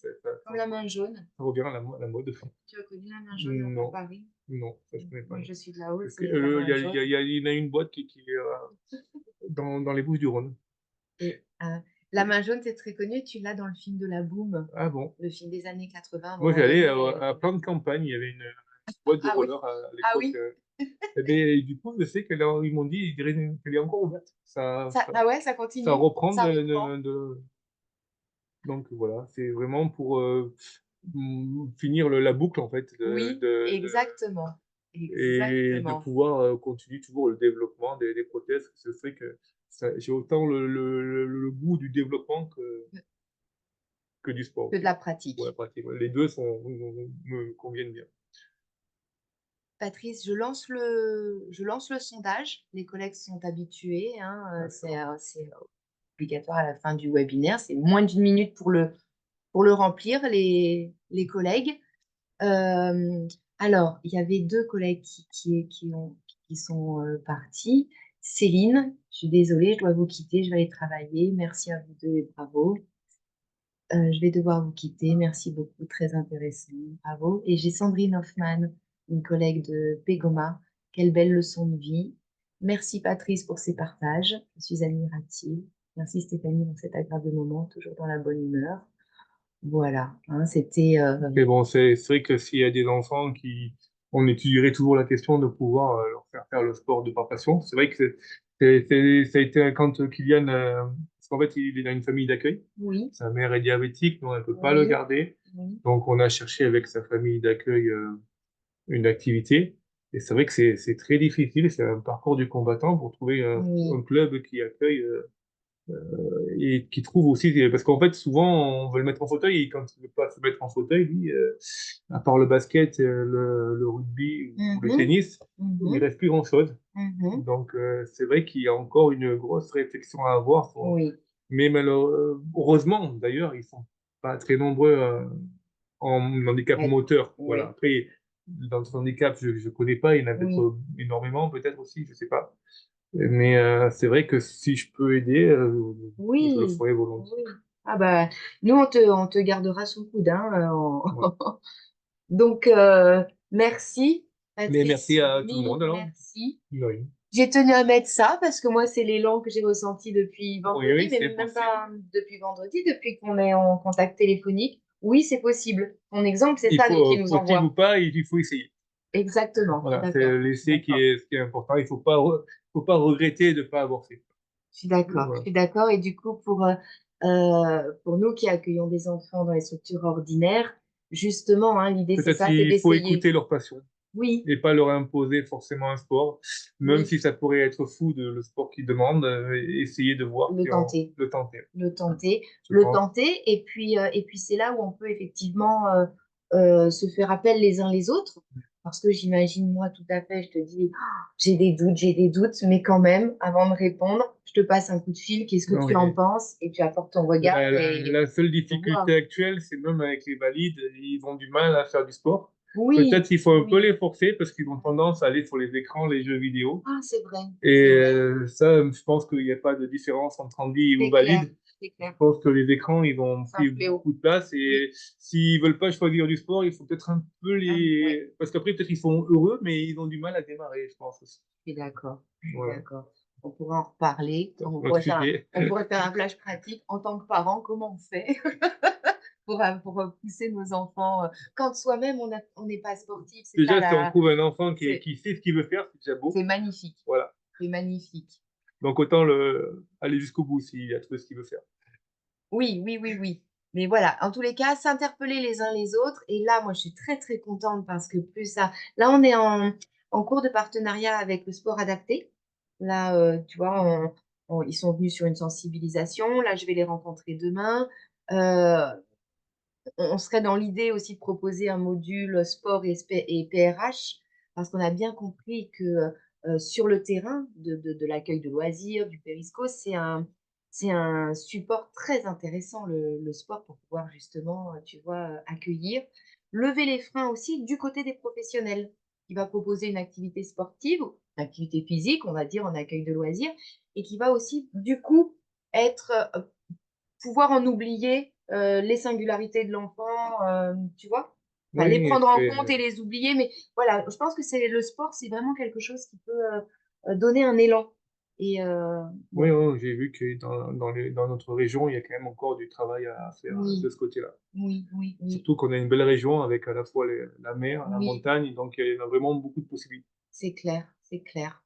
comme la main jaune. ça revient à la mode. Tu as connu la main jaune à Non, Paris? non, ça je connais pas. Moi, Non. je suis de là-haut, Parce que, c'est la main jaune. il y en a une boîte qui est dans les Bouches-du-Rhône. Et la main jaune, c'est très connu. Tu l'as dans le film de la Boom, Ah bon? le film des années 80. À un Moi, moment j'allais donné. à plein de campagnes. Il y avait une boîte de Ah oui, roller à ah l'époque. oui. Et bien, du coup, je sais ils m'ont dit qu'elle est encore ouverte. Ah ouais, ça Ça continue. reprend Ça reprend. Donc voilà, c'est vraiment pour finir la boucle, en fait, Oui, exactement. et de Exactement. pouvoir continuer toujours le développement des prothèses. Ce serait que j'ai autant le goût du développement que du sport Que de aussi, la pour la pratique. pratique. Les deux me conviennent bien. Patrice, je lance le sondage. Les collègues sont habitués, hein, c'est obligatoire à la fin du webinaire. C'est moins d'une minute pour le remplir, les collègues. Euh, alors, il y avait deux collègues qui sont partis. Céline, je suis désolée, je dois vous quitter, je vais aller travailler. Merci à vous deux et bravo. Je vais devoir vous quitter. Merci beaucoup, très intéressant. Bravo. Et j'ai Sandrine Hoffman, une collègue de Pégoma. Quelle belle leçon de vie. Merci Patrice pour ces partages. Je suis admirative. Merci Stéphanie pour cet agréable moment, toujours dans la bonne humeur. Voilà, hein, c'était Mais bon, c'est vrai que s'il y a des enfants on étudierait toujours la question de pouvoir leur faire faire le sport de par passion. C'est vrai que ça a été quand Kylian, parce qu'en fait, il est dans une famille d'accueil. oui, Sa mère est diabétique, nous, on ne peut pas le oui, garder. oui, Donc, on a cherché avec sa famille d'accueil une activité. Et c'est vrai que c'est très difficile. C'est un parcours du combattant pour trouver un oui, club qui accueille et qui trouve aussi, parce qu'en fait, souvent, on veut le mettre en fauteuil, et quand il ne veut pas se mettre en fauteuil, lui, à part le basket, le rugby ou le mhm, tennis, il mhm, reste plus grand-chose. mhm, Donc, c'est vrai qu'il y a encore une grosse réflexion à avoir. oui, Mais heureusement, d'ailleurs, ils sont pas très nombreux en handicap ouais, moteur. Voilà. oui, Après, dans ce handicap, je ne connais pas, il y en a oui, peut-être énormément, peut-être aussi, je sais pas. Mais c'est vrai que si je peux aider, je le oui, ferai volontiers. oui. Ah bah, nous, on te gardera sous le coude, hein, Ouais. Donc, merci, Mais Patrice, merci à tout le mille monde alors. merci. Oui, J'ai tenu à mettre ça parce que moi, c'est l'élan que j'ai ressenti depuis oui, vendredi, oui, mais c'est même possible. pas depuis vendredi, depuis qu'on est en contact téléphonique. Oui, c'est possible. Mon exemple, c'est Il ça faut, qui nous possible ou envoie. pas, il faut essayer. Exactement, je suis Voilà, d'accord. c'est Je suis l'essai d'accord. ce qui est important. Il faut pas regretter de ne pas avoir fait. Je suis d'accord. Je Voilà. suis d'accord. Et du coup, pour nous qui accueillons des enfants dans les structures ordinaires, justement, hein, l'idée, c'est Peut-être ça, c'est qu'il faut d'essayer. écouter leur passion Oui, et pas leur imposer forcément un sport, même oui, si ça pourrait être fou de le sport qu'ils demandent, essayer de voir le si on tenter. le tenter. Le Voilà, tenter, je pense. et puis c'est là où on peut effectivement se faire appel les uns les autres, parce que j'imagine moi tout à fait, je te dis, ah, j'ai des doutes, mais quand même, avant de répondre, je te passe un coup de fil, qu'est-ce que Non, tu en oui. penses, et tu apportes ton regard La seule et on difficulté voit. actuelle, c'est même avec les valides, ils ont du mal à faire du sport. Peut-être Oui, qu'il faut un peu oui, les forcer parce qu'ils ont tendance à aller sur les écrans, les jeux vidéo. ah, c'est vrai, Et c'est vrai, ça, je pense qu'il n'y a pas de différence entre handi ou c'est clair, valide. c'est Je clair, pense que les écrans, ils ont c'est un pris fléau. beaucoup de place Oui, et s'ils veulent pas choisir du sport, il faut peut-être un peu ouais, Parce qu'après, peut-être ils sont heureux, mais ils ont du mal à démarrer, je pense aussi. je suis d'accord, je suis Voilà. d'accord. On pourrait en reparler, C'est notre sujet. on pourrait faire un flash pratique en tant que parent, comment on fait? pour pousser nos enfants. Quand soi-même, on n'est pas sportif, c'est ça Déjà, si on la... trouve un enfant C'est qui sait ce qu'il veut faire, c'est déjà beau. c'est magnifique. Voilà. C'est magnifique. Donc, autant aller jusqu'au bout s'il a trouvé ce qu'il veut faire. Oui, oui, oui, oui. Mais voilà, en tous les cas, s'interpeller les uns les autres. Et là, moi, je suis très, très contente parce que plus ça... Là, on est en cours de partenariat avec le sport adapté. Là, tu vois, ils sont venus sur une sensibilisation. Là, je vais les rencontrer demain. Euh, on serait dans l'idée aussi de proposer un module sport et PRH parce qu'on a bien compris que sur le terrain de l'accueil de loisirs, du périsco, c'est un support très intéressant, le sport, pour pouvoir justement, tu vois, accueillir. Lever les freins aussi du côté des professionnels, qui va proposer une activité sportive, une activité physique, on va dire, en accueil de loisirs, et qui va aussi, du coup, être pouvoir en oublier les singularités de l'enfant, tu vois? Enfin, les Oui, prendre en compte et les oublier. Mais voilà, je pense que c'est le sport, c'est vraiment quelque chose qui peut donner un élan. Et oui, bon, oui, j'ai vu que dans notre région, il y a quand même encore du travail à faire de oui, ce côté-là. oui, oui, oui, Surtout qu'on a une belle région avec à la fois la mer, la oui, montagne, donc il y a vraiment beaucoup de possibilités. c'est clair, c'est clair.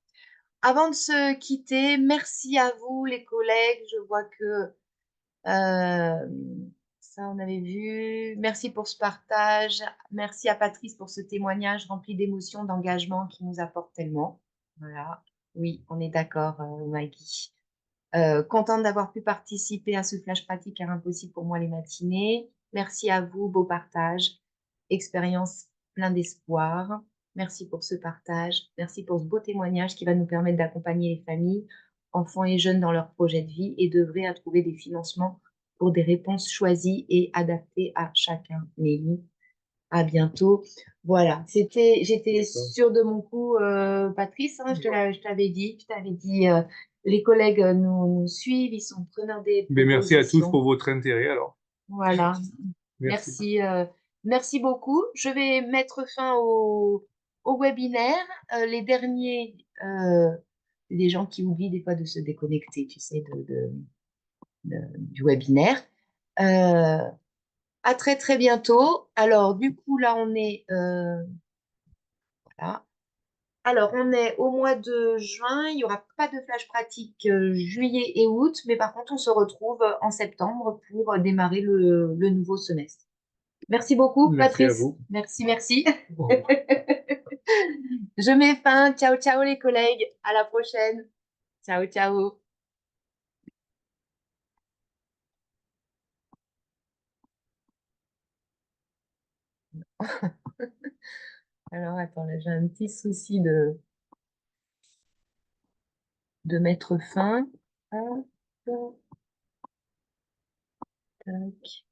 Avant de se quitter, merci à vous, les collègues. Je vois que Euh, ça, on avait vu. Merci pour ce partage. Merci à Patrice pour ce témoignage rempli d'émotion, d'engagement qui nous apporte tellement. Voilà. Oui, on est d'accord, Maggie. Contente d'avoir pu participer à ce flash pratique car impossible pour moi les matinées. Merci à vous, beau partage. Expérience plein d'espoir. Merci pour ce partage. Merci pour ce beau témoignage qui va nous permettre d'accompagner les familles, enfants et jeunes dans leur projet de vie et d'œuvrer à trouver des financements pour des réponses choisies et adaptées à chacun. Mélie, à bientôt. Voilà, j'étais D'accord. sûre de mon coup, Patrice, hein, je t'avais dit, les collègues nous suivent, ils sont preneurs des Ben, merci à tous propositions. pour votre intérêt, alors. Voilà, Merci. merci, merci beaucoup. Je vais mettre fin au webinaire. Les derniers, les gens qui oublient des fois de se déconnecter, tu sais, du webinaire. Euh, à très très bientôt. Alors, du coup, là, on est voilà. Alors, on est au mois de juin. Il n'y aura pas de flash pratique juillet et août, mais par contre, on se retrouve en septembre pour démarrer le nouveau semestre. Merci beaucoup, Merci à Patrice. vous. Merci, merci. Au revoir. Je mets fin. Ciao, ciao les collègues. À la prochaine. Ciao, ciao. Alors, attends, là, j'ai un petit souci de mettre fin. Hop, tac.